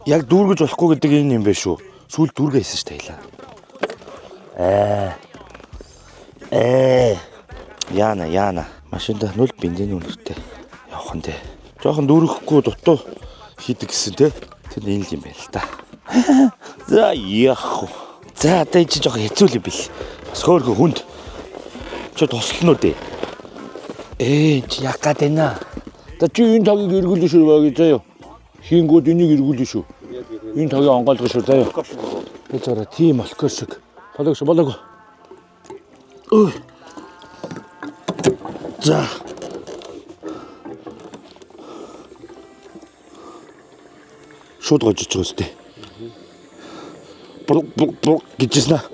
Яг дүүргэж болохгүй гэдэг энэ юм байна шүү. Сүүл дүүргээсэн шүү дээ. Яана. Машинда 0 бензин үнэртэй. Явах нь тий. Жохон дүүрэхгүй дутуу хийдэг гэсэн тий. Тэр энэ л юм байна л да. За яах вэ? За одоо чи жоохон хэцүү юм бил. Бас хөөрхөн хүнд. Чи тослоно үү? Чи яг гад байна. За чи энэ тогийг эргүүлж шүү байгаа заяа. Хийнгүүд энийг эргүүлж шүү. Энэ тогийг онгойлгоо шүү заяа. Би зураа тийм алкоголь шиг. Болоогүй. За. Шууд гожиж байгаа үстэй. Буг гэжсэн аа.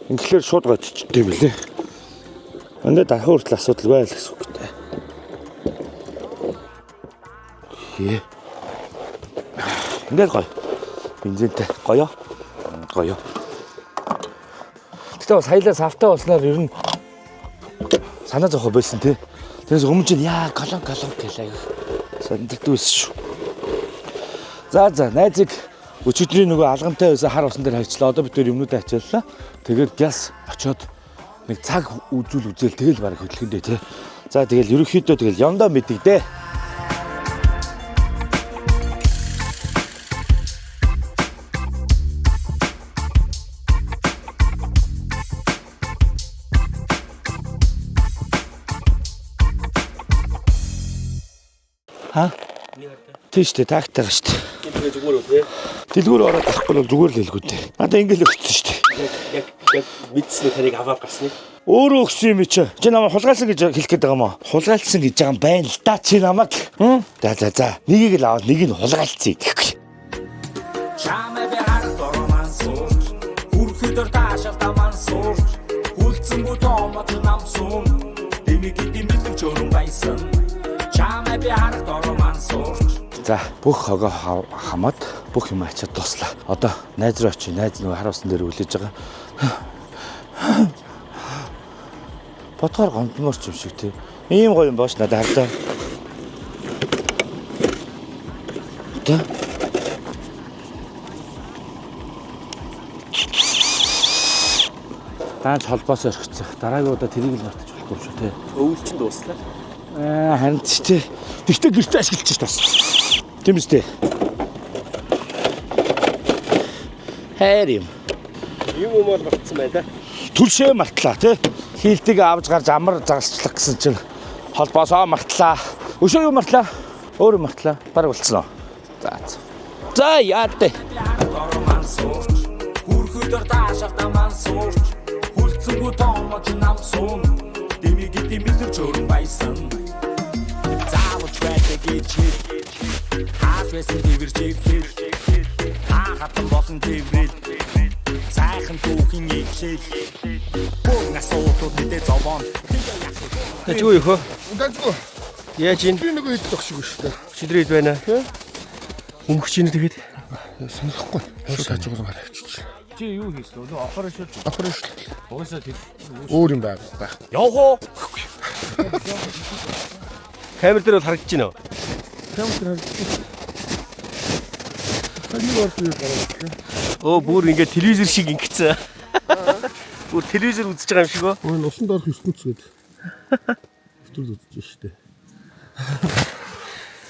Ингээл шууд гожижтэй билээ. Эндээ дахин хүртэл асуудал байл гэсэн үг дээ. Ингээд гоё. Бензинтэй гоё. Гэтэ бас хайлаас автаа болсноор ер нь санаа зовхо байсан тий. Тэрээс өмнө чинь яа колон гэлээ. Сонддгдсэн шүү. За найзыг өчигдрийн нөгөө алгантай байсан хар усан дээр хайчлаа. Одоо бид төр юмнуудаа ачааллаа. Тэгээд гяс очоод нэг цаг үзүүл үзэл тэгэл бараг хөдөлгөндөө тий. За тэгэл ерөнхийдөө тэгэл ямдаа мэддэгдээ. Тийштэй таагтайгаа штэ. Тэгээ зүгээр үү те? Дэлгүүр ороод тахгүй бол зүгээр л хэлгүү дээ. Надаа ингээл өгсөн штэ. Яг мэдсэн таныг аваад гарсныг. Өөрөө өгсөн юм чи. Чи намайг хулгайлсан гэж хэлэх гээд байгаа юм уу? Хулгайлсан гэж байгаа юм байна л да чи намайг. За. Нэгийг л аваад нэгийг нь хулгайлцъя гэхгүй. Чамаа би хард орман сууж Хүрхэдэр таашаал таман сууж Хүлцэнгүү тоомот намсуун Дэмигэд мэдвч өрөн байсан Чамаа би хард орман сууж За бүх хогоо хамаад бүх юм ачаад дуслаа. Одоо найз руу очив. Найз нөгөө харуулсан дээр үлээж байгаа. Бодгоор гомдморч юм шиг тий. Ийм гоё юм боош надад хардаа. Тэ. Даанч холбоос орхицсан. Дараагийн удаа тэрийг л мартаж болохгүй шүү тий. Өвөл чинь дууслаа. Харин тий. Тэгтээ гэртээ ашиглаж тас. Тийм үстэй. Хайр юм. Юм бол мартсан байна да. Түлшээ мартлаа тий. Хийлтийг авч гарч амар загалчлах гэсэн чинь холбоосоо мартлаа. Өшөө юу мартлаа? Өөр юм мартлаа. Бараг болцсон уу? За яатэ. Хүрхэдэр таашаал таман сууж Хүлцэнгүү тоомот намсуун Дэмигэд мэдвч өрөн байсан Заавч байдаг гэж Хаас байсан дэвэрч ирэхэл Хатан болсон дэврэл Сайхан түүхийн икшэл Бүх насуудууд мэдээ зовоон Тэжгүй юу хөө? Даггүй. Яаж ийн? Би нөгөө хэд тогшиг шүү дээ. Шидрээд байна. Өмгч ийн тэгээд Сонирхгүй. Шууд хажуугаар гараа авчиж. Чи юу хийсэн вэ? Ахараа шил. Ахраа шүү. Угаасаа тэр Өөр юм байх. явах уу? камер дээр бол харагдаж байна уу? Бүр ингээд телевизэр шиг ингэсэн. Бүр телевизэр үзэж байгаа юм шиг оо. Өө нусанд орох ертөнц гээд. Ертөнц үзэж штэ.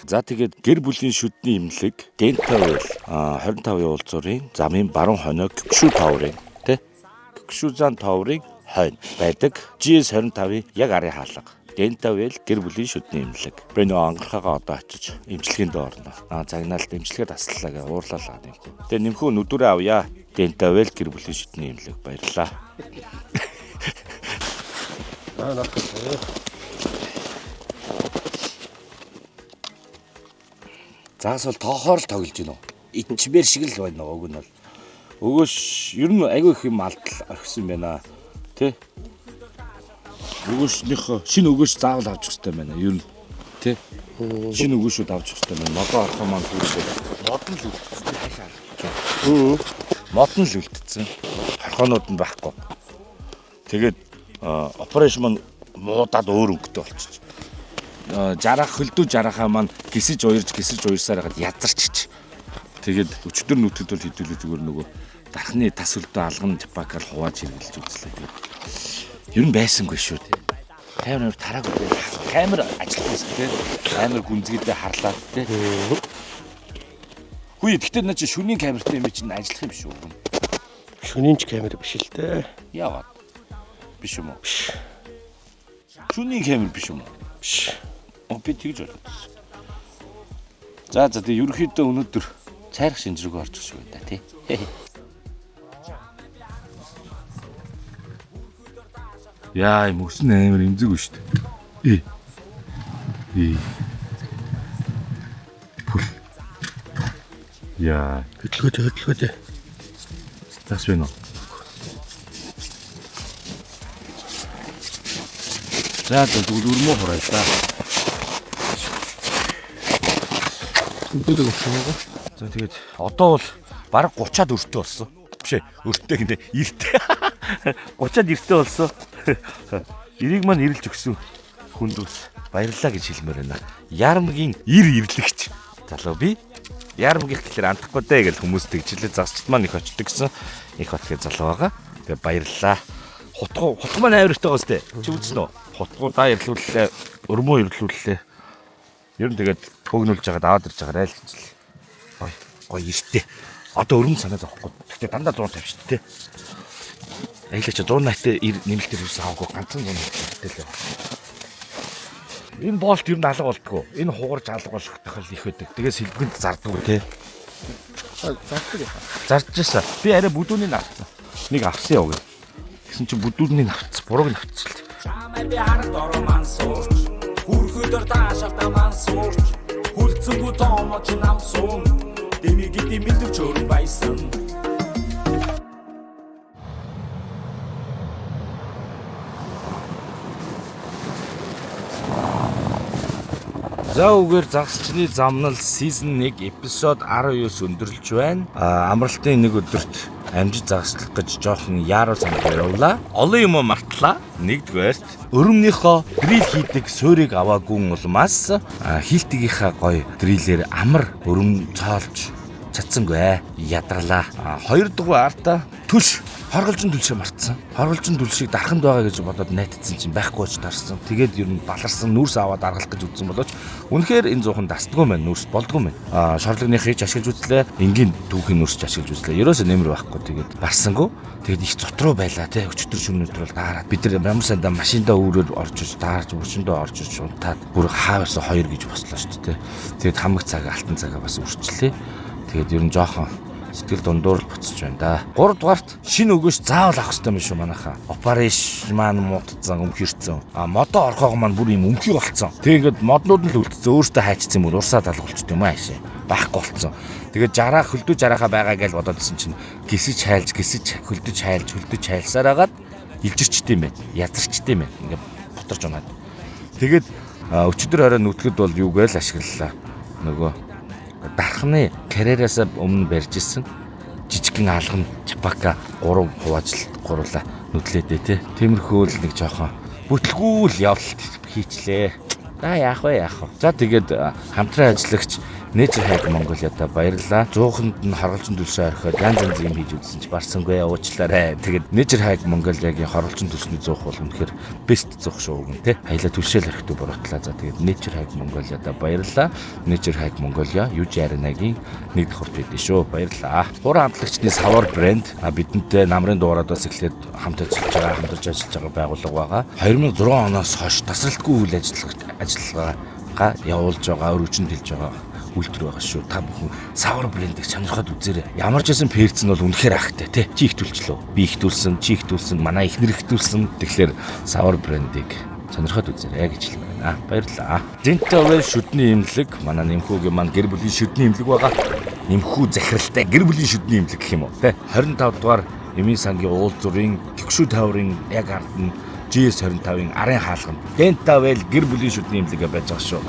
За тэгээд гэр бүлийн шүдний имлэг Дентавел 25-ын уулзуурын замын баруун хойноо Гүкшүү товрын тий Гүкшүү зан товрын хойно байдаг GS25-ын яг арын хаалга Дентавел гэр бүлийн шүдний имлэг. Би нөгөө ангарахаа одоо очиж имчилгээнд орно. Загнаалт имчилгээ таслалаа гэ уурлалаа нэмхүү. Тэгээ нэмхүү нүдүрээ авъя. Дентавел гэр бүлийн шүдний имлэг баярлаа. Загас бол тоохоор л тоглож байна уу? Ичмэр шиг л байна уг нь бол. Өгөөш ер нь айгүй их юм алдал орхисон байна. Тэ? Өгөөшнийхөө шинэ өгөөш заавал авчих хэрэгтэй байна. Ер нь тэ? Шинэ өгөөшүүд авчих хэрэгтэй байна. Модоо орхоо маань түрүүсээ. Мод нь л үлдсэн. Хаашаа. Мод нь л үлдсэн. Хорхоонууд нь байхгүй. Тэгээд операшн маань муудаад өөр өнгөтэй болчих. Жарах хөлдөө жарахаа маань гисэж уярсаар хагаад язарчиж. Тэгээд өчтөр нүтгэд бол хэдүүлээ зүгээр нөгөө дархны тас хөлдөө алган жапакаар хувааж хэрглэж үзлээ. Тэгээд ер нь байсангүй шүү тий. Камер тараагүй. Камер ажиллах үстэй. Камер гүнзгийдээ харлаад тий. Хүй тэгтээ наа чи шүний камертай юм чинь ажиллах юм шүү. Шүнийн ч камер биш л дээ. Яагаад? Биш юм уу? Шүний камер биш юм уу? Биш. Би тэгж ойлгосон. За тэгээ ерөнхийдөө өнөөдөр цайрах шинжрэг орж ирж байна да тий. Яа мөсөн амар имзэг шүү дээ. Пүл. Яа Хөдөлгөөтэй. тас байна уу? За тэгвэл өрмөө хураа та. Өдөрөг авсан. За тэгээд одоо бол бараг 30-аад өртөө болсон. Биш ээ, өртөө гэнэ 90-тэй. 30-аад 90-тэй болсон. Эрийг маань ирэлж өгсөн хүндүс баярлалаа гэж хэлмээр байна. Ярамгийн ирлэгч. Залуу би Ярамгийнх гэхэлэр андахгүй дээ гэж хүмүүс тэгжлээ засчт маань их очдөг гэсэн их отгийн залуу байгаа. Тэгээд баярлалаа. Хутгуу маань амар ихтэй гоос дээ. Чи үзсэн үү? Хутгуудаа ирлүүллээ, өрмөө ирлүүллээ. Ер нь тэгээд хөөгнүүлж жагаад аваад ирж байгаа айл хэлээ. Гой иртээ. Одоо өрмө санаа зовхгүй. Гэхдээ дандаа 150 шүү дээ. Аялаач 180-тай нэмэлтээр юусан аваагүй ганцхан 180-тай л байна. Энэ болт ер нь алга болдгоо. Энэ хугарч алга болох тохиол их байдаг. Тэгээ сэлбэнд зарддаг тий. Зардчихсан. Би арай бүдүүнийг авсан. Нэг авсан яа гэх. Гэсэн чи бүдүүнийг авцсан. Бурууг нь авцсан. Чамайг би харах дороо маань суурч Хүрхөдөр таашаалтаа маань суурч Хүлцэнгүү тоомооч нам суун Дэмиг идэм мэдвч өрн байсан За үгээр загсчны замнал season 1 episode 19 өндөрлж байна. Амралтын нэг өдөрт амжид загслах гэж жоохон яаруу санаа явуулаа. Олон юм мартлаа. Нэгдүгээрт өрөмнийхөө дрил хийдэг суурийг аваагүй улмаас хилтгийнхаа гоё дрилээр амар өрөм цоолж чадсангүй ядарлаа. Хоёрдугаар арта түлш хорголжин түлшээ мартсан. Хорголжин түлшийг дарханд байгаа гэж бодоод найдсан чинь байхгүй ч тарсан. Тэгээд ер нь баларсан нүүрс аваад аргалах гэж үзсэн болооч үнэхээр энэ зуухан дасдгүй мэн нүүрс болдгүй мэн. Шорлогныхыг ч ашиглаж үзлээ. Энгийн түүхийн нүүрс ч ашиглаж үзлээ. Ерөөсөө нэмэр байхгүй. Тэгээд барсангүй. Тэгээд их цотруу байлаа те. Өчтөр шөнөдөр бол даараад бид нар ямар сандаа машиндаа өөрөөр орж иж даарж өршөндөө орж иж унтаад бүр хааварсан 2 гэж бослоо шүү дээ. Тэгээд хамаг цагаа алтан цагаа бас үрчлээ. Тэгээд ер нь жоохон сэтгэл дундуур буцаж байна да. 3 дугаарт шинэ өгөөш заавал авах хэрэгтэй юм шүү манайхаа. Операшн маань муудсан, өмхирцэн. Модоо орхоог маань бүр юм өмхий болцсон. Тэгээд моднууд нь л үлдсэн. Өөртөө хайчсан юм уу? Урсаад алгуулчихсан юм аашаа. Байхгүй болцсон. Тэгээд жараа хөлдөө жарахаа байгаа гэж бодоодсэн чинь гисэж хайлж, хөлдөж хайлсаар агаад илжирчтэй юм байна. Язарчтэй юм байна. Ингээд боторж унаад. Тэгээд өчигдөр орой нүтгэд бол юугаар л ашиглалаа. Нөгөө дархны карьераас өмнө барьж исэн жижигхэн алган чапака 3 хувааж гурлаа нүдлээдээ тий. Тиймэрхүү л нэг жоохон бүтлгүүл явалт хийчлээ. Яах вэ? За тэгээд хамтран ажиллагч Nature Hike Mongolia-та баярлалаа. 100-нд нь хорголжин төлшөө орхиод янз янз юм хийж үзсэн чи барсангүй уучлаарай. Тэгээд Nature Hike Mongolia-гийн хорголжин төлшний 100 бол үнэхээр best 100 шүү гэн тий. Хаялаа төлшөөл орхидог буруутлаа. За тэгээд Nature Hike Mongolia-та баярлалаа. Nature Hike Mongolia UJ-гийн 1 давхурт байдсан шүү. Баярлалаа. Хуран хамтлагчны Savar брэнд бидэнтэй намрын дугаараас эхлээд хамт ажиллаж байгаа байгууллага байгаа. 2006 оноос хойш тасралтгүй үйл ажиллагаа явуулж байгаа, өргөжинд хэлж байгаа үйлдвэр байгаа шүү. Та бүхэн Savar брэндийг сонирхоод үзээрэй. Ямар ч байсан перц нь бол үнэхээр ахтай тий. Чи их төлчлөө. Би их төлсөн, чи их төлсөн, манай эхнэр их төлсөн. Тэгэхээр Savar брэндийг сонирхоод үзээрэй гэж хэлмээр. байна. Баярлалаа. Дентавел шүдний имлэг манай нэмхүүгийн маань гэр бүлийн шүдний имлэг байгаа. Нэмхүү захиралтай гэр бүлийн шүдний имлэг гэх юм уу те. 25 дугаар Эмийн сангийн уулзуурын Тэгшүү тойрын яг ард нь GS25-ын арын хаалганд Дентавел гэр бүлийн шүдний имлэгээ байж байгаа шүү.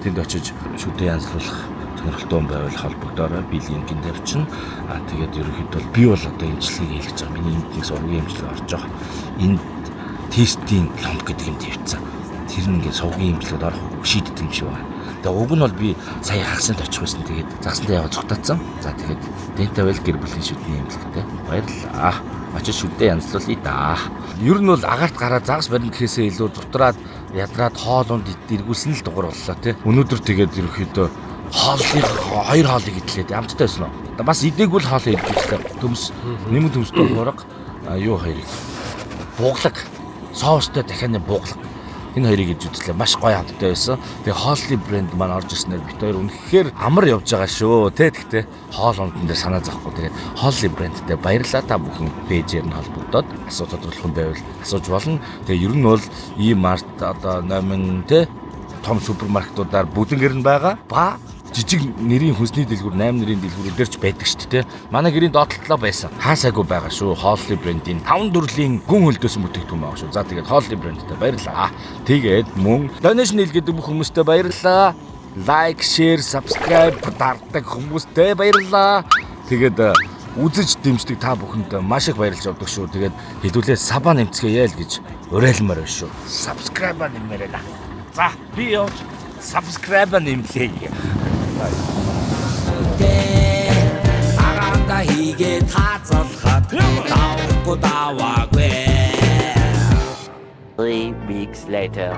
Тэнд очиж шүдээ янзлуулах сонирхолтой байвал холбогдоорой. Би линкэнд тавьчихна. Тэгээд ерөнхийдөө би бол одоо эмчилгээг хийлгэж байгаа. Миний энд нэг сургуулийн эмчилгээ орж байгаа. Энд тестийн ломб гэдэг юм тавьчихсан. Тэр нь ингээд сувгийн эмчилгээд орох шийддэг юм шиг байна. Тэгээ уг нь бол би сая хагасанд очих байсан. Тэгээд загсандаа яваад цугтаацсан. За тэгээд Дентавел гэр бүлийн шүдний эмчилгээтэй баярлалаа. Очиж шүдээ янзлуулъя да. Ер нь бол агаарт гараад загас барин гэхээсээ илүү зутраад ядраад хоолунд эргүүлсэн л дугаар боллоо тий. Өнөөдөр тэгээд ерөнхийдөө хоёр хоолыг идлээд амттай байсан уу? Бас идээгүүл хоол идчихлээ. Төмс нэмэг төмстэй хуурга юу хоёрыг бууглаг соустой дахианы бууглаг энэ хоёрыг иж үзлээ. Маш гоё амттай байсан. Тэгээ хоолны брэнд маань орж ирснээр бит хоёр үнэхээр амар явж байгаа шүү. Тэгтээ хоол ундан дээр санаа зовхгүй. Тэгээд хоолны брэндтэй баярлалаа. Та бүхэн пэйжээр нь холбогдоод асуу тодруулах байвал асууж болно. Тэгээ ер нь бол E-Mart одоо номин те том супермаркетуудаар бүлэнгэр нь байгаа. Ба жижиг нэрийн хүнсний дэлгүүр 8 нэрийн дэлгүүрүүдээр ч байдаг шүү дээ. Манай гэрийн доотлолоо байсан. Хаасаагүй байгаа шүү. Хоолны брендийн 5 төрлийн гүн хөлдөөсөн бүтээгдэхүүн байгаа шүү. За тэгээд хоолны брендтэй баярлалаа. Тэгээд мөн donation хийлгээд бүх хүмүүстээ баярлалаа. Лайк, шеэр, subscribe дардаг хүмүүстээ баярлалаа. Тэгээд үзэж дэмждэг та бүхэнд маш их баярлж авдаг шүү. Тэгээд хэдүүлээ сабаа нэмцгээе л гэж уриалмаар байна шүү. Subscribe нэмээрэй. За би явж subscribe нэмлээ. Агаарда хийгээ таацалхад давгүй даваагүй. 3 weeks later.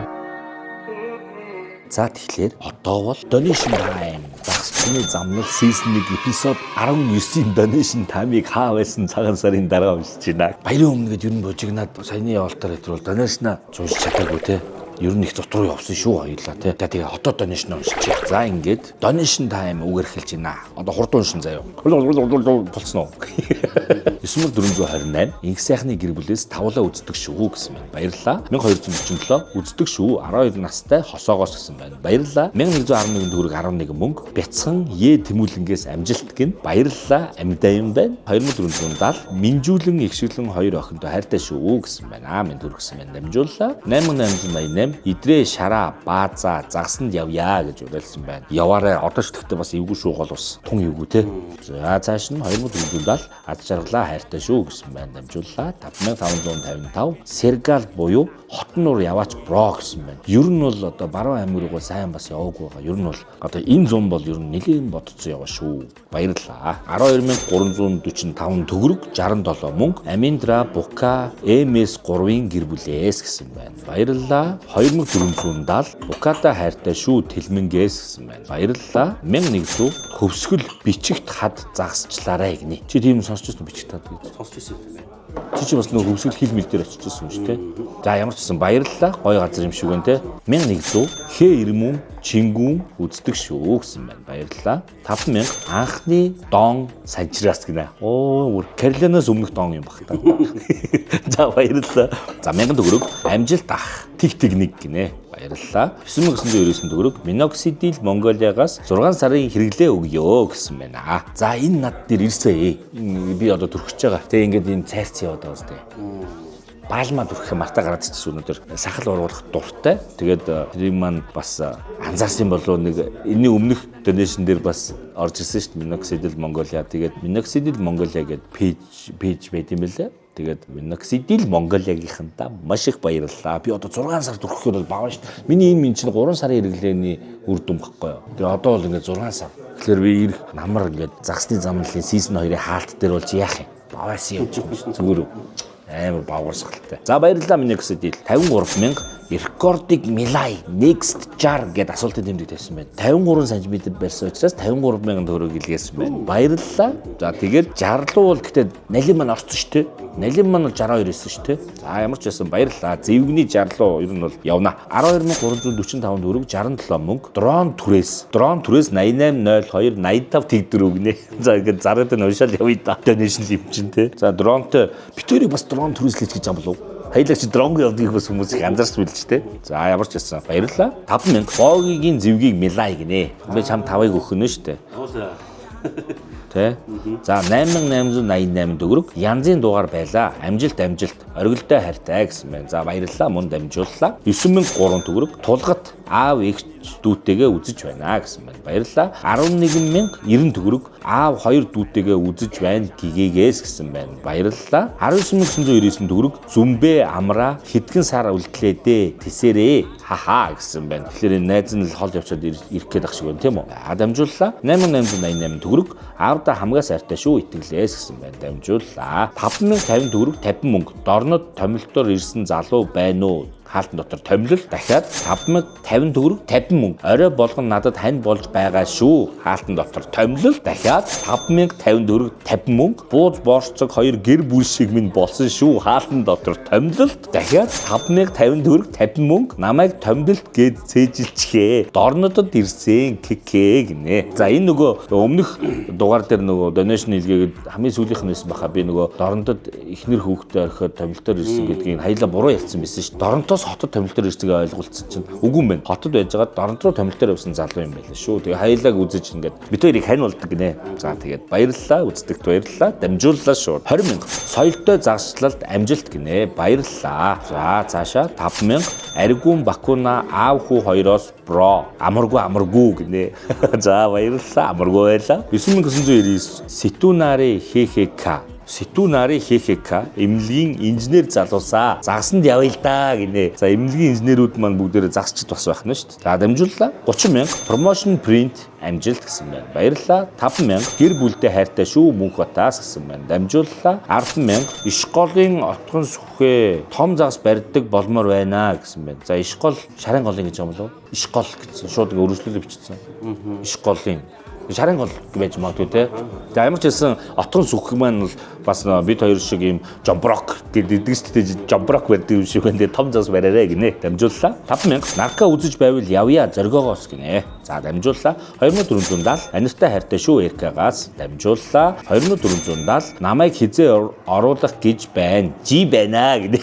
За тэгэхээр одоо бол donation time. Загсчны замнал season 1 эпизод 19-ийн donation time-ыг хаа байсан цагаан сарын дараа уншиж байна. Баярын өмнөд ер нь божигнаад саяны явалтаар хэвтрүүл donation зуншиж чадаагүй те. Ер нь их зут руу явсан шүү хоёулаа тий. Тэгээ хотод donation уншчих. За ингээд donation time үгээр эхэлж байна. Одоо хурдан уншин заяа. Болцсон уу? 9428 инх сайхны гэр бүлээс тавлаа үздэг шүү гэсэн байна. Баярлалаа. 1247 үздэг шүү. 12 настай хосоогоос гэсэн байна. Баярлалаа. 1111 төгрөг 11 мөнгө. Бяцхан Е Тэмүүлэнгээс амжилт гин. Баярлалаа. Амьдаа юм байна. 2470 Минжүүлэн ихшиглэн 2 охинтой хайртай шүү гэсэн байна. Минь төргсөн байна. Дамжууллаа. 8888 идрээ шараа баазаа загсанд явъя гэж уриалсан байна. Яваарай. Одоо ч тэгтээ бас эвгүй шүү гол ус. Тун эвгүй те. За цааш нь 2470 аз жаргалаа хайртай шүү гэсэн байна. Дамжууллаа. 5555 Сергал буюу Хотнуур яваач бро гэсэн байна. Ер нь бол одоо баруун амир руу сайн бас яваагүй байгаа. Ер нь бол одоо энэ зам бол ер нь нэлийн бодцсон яваа шүү. Баярлалаа. 12345 төгрөг 67 мөнгө Аминдра Бука MS3-ын гэр бүлээс гэсэн байна. Баярлалаа. 2470 Буката хайртай шүү Тэлмэнгээс гэсэн байна. Баярлалаа. 1100 хөвсгөл бичигт хад загасчлаарай гинэ. Чи тийм сонсч байсан бичигт хад гэж. Сонсч байсан юм байна. Чи бас нөгөө хөвсгөл хил мэл дээр очиж байсан юм шүү те. За ямар ч гэсэн баярлалаа. Гой газар юм шиг байна те. 1100 хээ ирмүн чингүүн үздэг шүү гэсэн байна. Баярлалаа. 5000 анхны дон санчраас гинэ. Оо Каролинаас өмнөх дон юм баг та. За баярлалаа. За 1000 төгрөг амжилт ах тэг нэг гинэ. Баярлалаа. 9999 төгрөг Minoxidil Mongolia-гаас 6 сарын хэрэглээ өгье гэсэн байна. За энэ над дээр ирсээ. Би одоо төрөхж байгаа. Тэ ингээд энэ цайрц яваад байгаа зү. Баалмаа төрөх мартаа гараад ирчихсэн өнөдөр сахал уруулах дуртай. Тэгээд тэрийг маань бас анзаарсан болов нэг энэний өмнөх donation дээр бас орж ирсэн шүү дээ. Minoxidil Mongolia. Тэгээд Minoxidil Mongolia гэдэг пэйж байт юм байлаа. Тэгээд Minoxidil Mongolia-гийнхантаа маш их баярлалаа. Би одоо 6 сар төрөхөөр бол баавна шүү дээ. Миний энэ чинь 3 сарын хэрэглээний үр дүн баггүй юу. Тэгээд одоо бол ингээд 6 сар. Тэгэхээр би ирэх намар ингээд загсны замналын season 2-ын хаалт дээр болж яах юм? Баавсан юм зүгээр. Амар бааварсгалтай. За баярлалаа Minoxidil 53000 рекордыг Milai Next Jar гэдэг асуултын тэмдэг тавьсан байна. 53 см барьсан учраас 53000 төгрөг илгээсэн байна. Баярлалаа. За тэгээд жарлуу бол гэхдээ налим маань орсон шүү дээ. Налим маань бол 62 байсан шүү дээ. За ямар ч байсан баярлалаа. Зэвгний жарлуу ер нь бол явна. 12345 төгрөг 67 мөнгө. Дрон түрээс 8802 85 тэгдэр өгнэ. За ингээд зараад нь уншаал явъя да. Donation юм чинь те. За дронтой битүүрийг бас дрон түрээслэж гэж юм болов. Хоёулагч дронго явдаг бас хүмүүс их анзаарч билж тэ. За ямар ч байсан баярлалаа. 5000 Богийн зэвгийг Милай гинэ. Би чам 5-ыг өгөх нь шүү дээ. Тэ. За 8888 төгрөг янзын дугаар байлаа. Амжилт оргилтой хайртай гэсэн байна. За баярлалаа. Мөн дамжууллаа. 9003 төгрөг тулгат аав эгч дүүтэйгээ үзэж байна гэсэн байна. Баярлалаа. 11090 төгрөг аав хоёр дүүтэйгээ үзэж байна гигээс гэсэн байна. Баярлалаа. 19999 төгрөг зүмбэ амра хэдхэн сар үлдлээдээ тэсэрээ хаха гэсэн байна. Тэгэхээр энэ найз нь хол явчаад ирэх гээд ах шиг байна тийм үү? Дамжууллаа. 8888 төгрөг аавда хамгаас хайртай шүү итгэлээс гэсэн байна. Дамжууллаа. 5050 төгрөг 50 мөнгө дорнод томилтоор ирсэн залуу байна уу? Хаалтан дотор томилол дахиад 5050 төгрөг 50 мөнгө орой болгон надад хань болж байгаа шүү. Хаалтан дотор томилол дахиад 5050 төгрөг 50 мөнгө бууз боорцог хоёр гэр бүл шиг минь болсон шүү. Хаалтан дотор томилол дахиад 5050 төгрөг 50 мөнгө намайг томилолт гээд цээжилчихээ. Дорнодод ирсэн кекэ гинэ. За энэ нөгөө өмнөх дугаар дээр нөгөө donation хийлгээгээд хамгийн сүүлийнх нь байсан баха. Би нөгөө дорнодод ихнэр хүүхдээ орхиод томилолтоор ирсэн гэдгийг хаяла буруу ярьсан байсан шүү. Дорнодоос хотод томилолтоор ирсэгээ ойлголцсон чинь үгүй юм байна. Хотод байж байгаа дорнод руу томилолтоор явсан залуу юм байлаа шүү. Тэгээ хаялаг үзэж ингээд бид хоёрыг хань болдог гинэ. За тэгээд баярлалаа. Үздэгт баярлалаа. Дамжууллаа шууд. 20000 соёлтой загшлалт амжилт гинэ. Баярлалаа. За цаашаа 5000 аригун бакуна аав хүү хоёроос бро амаргу гинэ. За баярлалаа. Амаргу байлаа. 9999 Сэтунари ХХК Сэтунари ХХК эмнэлгийн инженер залуусаа загсанд явъя л да гинэ. За эмнэлгийн инженерүүд маань бүгдээрээ загсчд бас байх нь шүү дээ. За дамжууллаа. 30000 промошн принт амжилт гэсэн байна. Баярлалаа. 5000 гэр бүлтэй хайртай шүү мөнх батаас гэсэн байна. Дамжууллаа. 100000 иш голын отгон сүхээ том загас барьдаг болмоор байна гэсэн байна. За иш гол шарын голын гэж юм болов? Иш гол гэсэн шууд өргөжлөлөөр бичсэн. Иш голын шарын гол байж магадгүй те. За ямар ч хэлсэн отгон сүхэх маань бол бас бид хоёр шиг ийм жомброк гэдэг шүү дээ. Жомброк байдаг юм шиг байна. Том зас бариарэ гинэ. Дамжууллаа. 5000 нарка үзэж байвал явъя зоргоогоос гинэ. За дамжууллаа. 2470 аниртай хайртай шүү РК-гаас дамжууллаа. 2470 намайг хизээ оруулах гэж байна. Жи байна гинэ.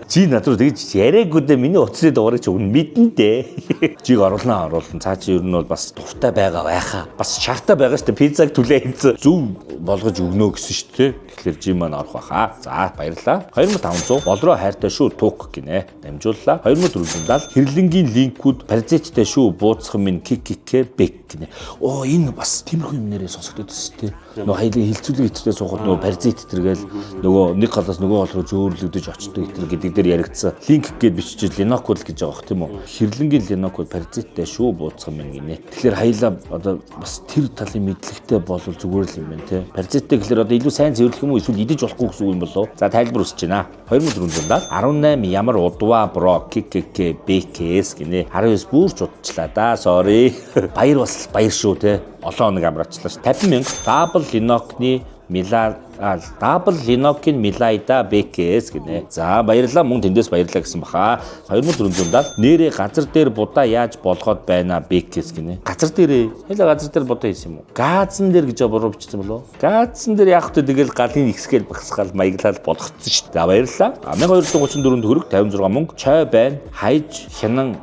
Жи надруу тэгж яриаггүй дээ. Миний утасны дугаарыг чи өмнө мэдэн дээ. Жиг оруулнаа. Цаа чи ер нь бол бас дуртай байгаа байхаа. Бас шаартай байгаа шүү дээ. Пиццаг түлээ хийсэн. Зөв болгож өгнө гэсэн шүү дээ. Тэгэхээр жим маань орох байхаа. За баярлалаа. 2500 болроо хайртай шүү тук гинэ. Дамжууллаа. 2470 хэрлэнгийн линкүүд паразиттай шүү бууцхан минь киккэ бек гинэ. Оо энэ бас тиймэрхүү юм нэрээ сонсогдоод өстэй. Нөгөө хайлын хилцүүлэг итэрээ суугаад нөгөө паразит итэргээл нөгөө нэг галаас нөгөө гол руу зөөрлөгдөж очдог итэр гэдэг дээр яригдсан. Линк гэд бичиж линокод гэж байгаа бох тийм үү. Хэрлэнгийн линокод паразиттай шүү бууцхан минь гинэ. Тэгэхээр хаялаа одоо бас тэр талын мэдлэгтэй болол зүгээр л юм байна те. Паразиттай гэхэлэр одоо илүү сайн цэвэрлэх юм уу эсвэл идэж болохгүй гэсэн үг юм болов. За тайлбар үсэж байна. 2470 18 ямар удваа бро ккк бкс гинэ. 19 бүрч удчлаа да. Sorry. Баяр бас баяр шүү те. Олон хоног амраачлаа ш. 50000 дабл линокны дабл линокын милайда бкс гинэ. За баярлалаа мөн тэндээс баярлалаа гэсэн баха. 2470 нэрээ газар дээр будаа яаж болгоод байна бкс гинэ. Газар дээрээ хэлээ газар дээр будаа хийсэн юм уу? Газан дээр гэж буруу бичсэн болов? Газан дээр яах вэ тэгэл галын ихсгээл багсгаал маяглал болгоцсон шүү дээ. За баярлалаа. 1234 төгрөг 56 мөнгө чой байна. Хайж хянан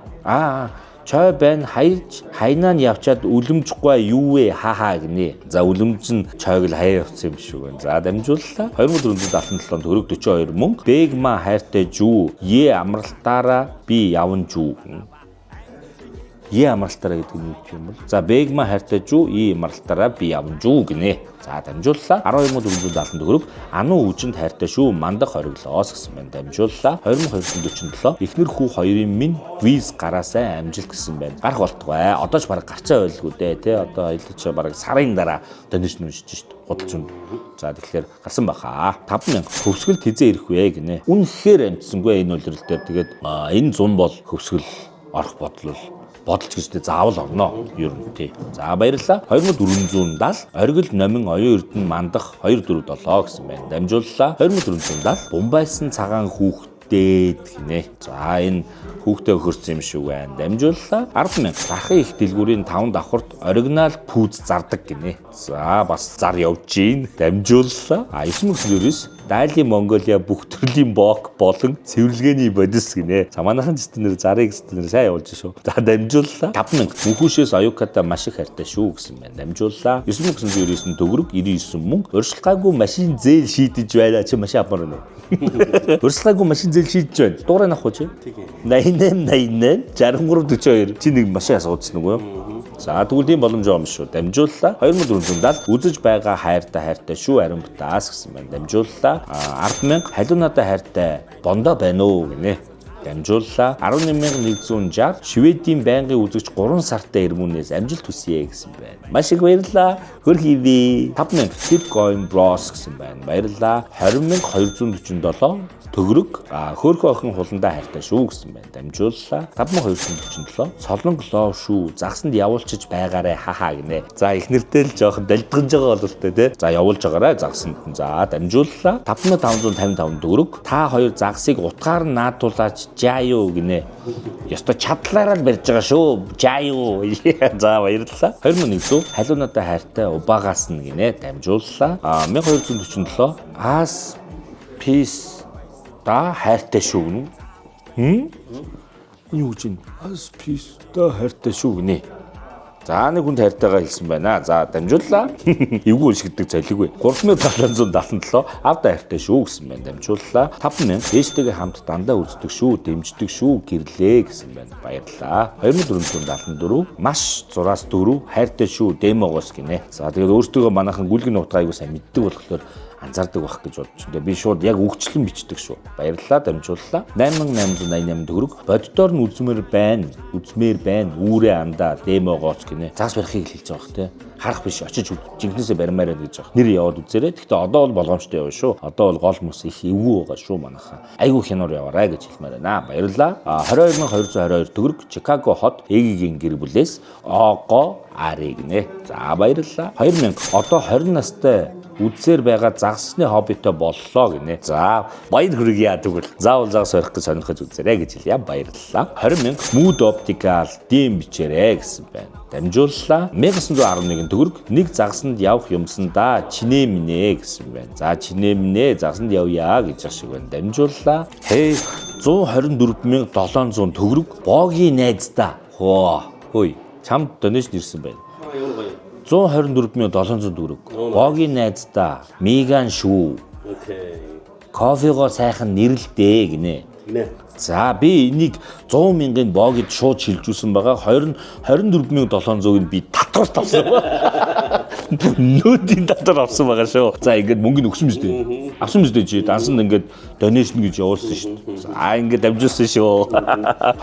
чой байна хайж хайнаа нь явчаад үлэмжгүй юу вэ хаа гинэ. За үлэмж нь чойг л хаяа явсан юм шүү байна. За дамжууллаа. 2477 төгрөг 42 мөнгө бэгма хайртай жүү амралтаараа би явна жүү. Амралтаараа гэдэг нь юу юм бол? За бэгма хайртай жүү амралтаараа би явна жүү гинэ. За дамжууллаа. 12470 төгрөг ануу үжинд хайртай шүү мандах хориглоос гэсэн байна. Дамжууллаа. 2247 эхнэр хүү хоёрын минь виз гараасаа амжилт гэсэн байна. Гарах болтугай. Одоо ч бараг гарцаа байлгүй дээ тий. Одоо аялалч бараг сарын дараа donation уншиж шít. Худалч үнд. За тэгэхээр гарсан баха. 5000 хөвсгөлд хизээ ирэх вэ гинэ. Үнэхээр амжсангүй энэ үйлрэл дээр тэгээд энэ 100 бол хөвсгөл орох бодолч гэжтэй заавал орно. Ер нь тий. За баярлалаа. 2470 оргил номин оюун эрдэнэ мандах 247 гэсэн байна. Дамжууллаа. 2470 бумбайсан цагаан хүүхдээд гинэ. За энэ хүүхдээ өхөрсөн юм шиг байна. Дамжууллаа. 100000 дархан их дэлгүүрийн 5 давхарт оригинал пүүз зардаг гинэ. За бас зар явж гин. Дамжууллаа. 9999 Дайли Монголиа бүх төрлийн бок болон цэвэрлэгээний бодис гинэ. За манайхан стенер 60x стенер сайн явуулж шүү. За дамжууллаа 5000 мөнхөөшөөс оюуката маш их хайртай шүү гэсэн байна. Дамжууллаа 9999 төгрөг 99 мөнгө өршөлгаагүй машин зээл шийдэж байна. Чи машин авмаар байна уу? Өршөлгаагүй машин зээл шийдэж байна. Дуурай нахгүй чи? 8888 6342 чи нэг машин асуудсан уу? За тэгвэл тийм боломж байгаа юм шүү. Дамжууллаа 2470 үзэж байгаа хайртай шүү ариун бутаас гэсэн байна. Дамжууллаа 100000 халиу надад хайртай бондоо байна уу гинэ. Дамжууллаа 11160 Шведийн байнгын үзэгч 3 сартай ирмүнээс амжилт хүсье гэсэн байна. Маш их баярлалаа. Хөр хийвээ. 5000 Bitcoin Bros гэсэн байна. Баярлалаа. 20247 төгрөг хөөрхөн охин хуландаа хайртай шүү гэсэн байна. Дамжууллаа 5247 солонг лоо шүү. Загсанд явуулчих байгаарэ хахаа гинэ. За их нэртэй л жоохон далдгаж байгаа бол тээ тэ. За явуулж байгаарэ загсанд. За дамжууллаа 5555 төгрөг. Та хоёр загсыг утгаар нь наадуулаач жааю гинэ. Ёстой чадлаараа л барьж байгаа шүү. Жааю. За баярлалаа. 2100 халиу надад хайртай убаагаас нь гинэ. Дамжууллаа 1247 ас peace та хайртай шүү гэнэ. Юу гэж юм? As peace та хайртай шүү гэнэ. За нэг хүнд хайртайгаа хэлсэн байна. За дамжууллаа. Эвгүй уншигддаг цалиггүй. 3777 авда хайртай шүү гэсэн байна. Дамжууллаа. 5000 ээжтэйгээ хамт дандаа үздэг шүү, дэмждэг шүү гэрлээ гэсэн байна. Баярлалаа. 2474 маш 6-аас 4 хайртай шүү демогоос гинэ. За тэгээд өөртөө манайхан гүлгэн утгаа айгуу сайн мэддэг болохоор анзаардаг байх гэж бодож байна. Би шууд яг үгчлэн бичдэг шүү. Баярлалаа, дамжууллаа. 8888 төгрөг. Боддоор нь үзмээр байна. Үүрээ андаа демогооч гинэ. Загас барихыг хэлж байгаа бох те. Харах биш, очиж жинхнээсээ баримаар байна гэж байгаа. Нэр яваад үзээрэй. Гэхдээ одоо бол болгоомжтой яваа шүү. Одоо бол гол мөс их эвгүй байгаа шүү манайхаа. Айгуу хянаар яваарай гэж хэлмээр байна. Баярлалаа. 22222 төгрөг. Чикаго хот Эгийн гэр бүлээс Ого Ари гинэ. За баярлалаа. 2000 одоо 20 настай үдсээр байгаа загсны хоббитой боллоо гинэ. За баяр хүргье тэгвэл. Заавал загас барих гэж сонирхож үзээрэй гэж хэлье. Баярлалаа. 20000 Mood Optical дэм бичээрэй гэсэн байна. Дамжууллаа 1911 төгрөг. Нэг загсанд явах юмсандаа чинээ минэ гэсэн байна. За чинээ минэ загсанд явъя гэж шиг байна. Дамжууллаа. 124700 төгрөг. Богийн найздаа. Хөөе. Чамд донешн ирсэн байна. 124700 төгрөг. Богийн найздаа Меган шүү. Кофего сайхан нэрлдээ гинэ. За би энийг 100,000-ын богид шууд шилжүүлсэн байгаа. 24700-ыг би татвар авсан. Нүүдийн татвар авсан байгаа шүү. За ингээд мөнгө өгсөн биз дээ. Авсан биз дээ чи дансанд ингээд донешн гэж явуулсан шүү. За ингээд амжуулсан шүү.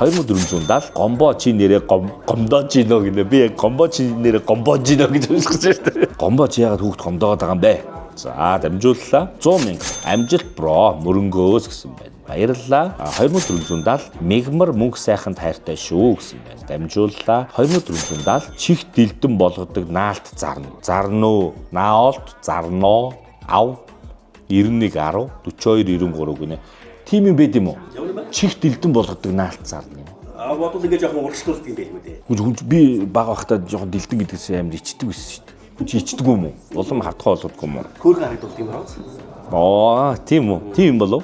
2470 гомбо чи нэрээ гомдоо чи нөө гинэ. Би яг гомбо чи нэрээ гомбо чи нөө гэж хэлсэн шүү. Гомбо чи ягаад хүүхд гомдоогоод байгаа юм бэ? За дамжууллаа 100,000 амжилт бро мөрөнгөөс гэсэн байна. Баярлалаа. 2470 мегмар мөнгө сайханд хайртай шүү гэсэн байна. Дамжууллаа. 2470 чих дэлдэн болгодог наалт зарна. Зарноо, наалт, зарноо, ав 91 10 42 93 гинэ. Тим юм байд юм уу? Чих дэлдэн болгодог наалт зарна юм. Бодвол ингээд жоохон урагшлуулдаг юм байл үү дээ. Би бага байхдаа жоохон дэлдэн гэдгээс амар ичдэг байсан шүү дээ. Чи ичдэг юм уу? Улам хатгаа болдгоо юм уу? Хөөргөн харагдуулт юм Оо, аа. тийм үү? Тийм болов?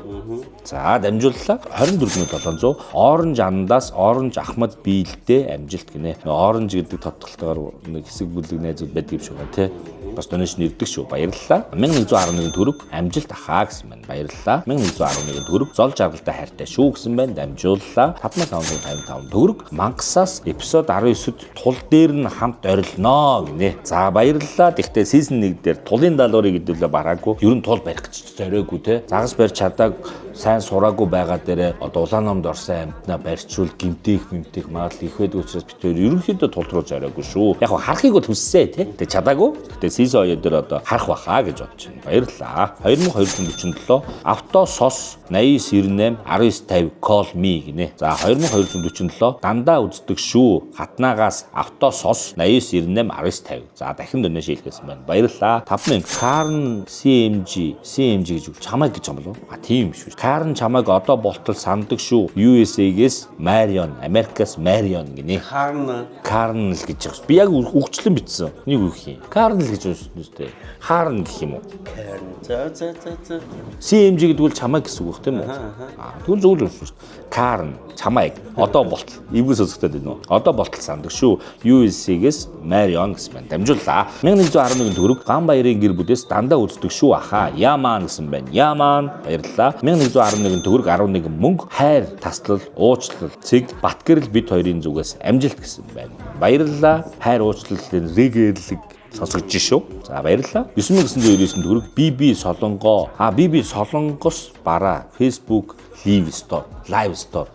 За, дамжууллаа. 24700 оранж андаас оранж Ахмад бийлдээ амжилт гинэ. Оранж гэдэг тодтолтойгоор нэг хэсэг бүлэг найзууд байдаг юм шиг байна, тий. Бас донешн ирдэг шүү. Баярлалаа. 1111 төгрөг амжилт ахаа гэсэн байна. Баярлалаа. 1111 төгрөг зол жаргалтай хайртай шүү гэсэн байна. Дамжууллаа. 5555 төгрөг мангасаас эпизод 19-д тул дээр нь хамт орилноо гинэ. За баярлалаа. Тэгтээ сизон 1 дээр тулын даалгаврыг хэдүүлээ бараагүй. Ер нь тул барих гэж зориогүй те. Загас барь чадааг сайн сураагүй байгаа дээрээ одоо улаан номд орсон амьтнаа барьчвал гимтэх магадлал их байдаг учраас бид хоёр ерөнхийдөө тул руу зориогүй шүү. Яг харахыг бол хүссэн те. Тэг чадаагүй. Тэгтээ сизон 2 дээр одоо харах баха гэж бодож байна. Баярлалаа. 2247 авто сос 8998 1950 call me гинэ. За 2247 дандаа үздэг шүү. Хатнаагаас авто сос 8998 1950. За дахин дөрнө шилжүүлсэн байна. Баярлалаа. 5000 Карн CMG гэж үгч хамаа гэж юм болов? А тийм шүү. Карн чамайг одоо болтол сандаг шүү. USA-гээс Marion, Америкаас Marion гинэ. Карн л гэж байна. Би яг үгчлэн бичсэн. Нэг үг юм. Карн л гэж байна шүү дээ. Харн гэх юм уу? За. CMG гэдэг бол чамайг гэсэн үг тийм үү? Тэгвэл зөв л байна шүү. Карн чамайг одоо болтол эвгээс өсгөдөд байна уу? Одоо болтол сандаг шүү. USA-гээс Marion гэсэн байна. Дамжууллаа. 1111 төгрөг Ганбаярын гэр бүлээс дандаа үздэг шүү аха. Яман гэсэн байна. Яман баярлалаа. 1111 төгрөг 11 мөнгө хайр, таслал, уучлал, цэг, Батгэрэл бид хоёрын зүгээс амжилт гэсэн байна. Баярлалаа. Хайр, уучлалын регэрлэг сонсогдож шүү. За баярлалаа. 9999 төгрөг BB Солонгоо. BB Солонгос бараа Facebook Live Store.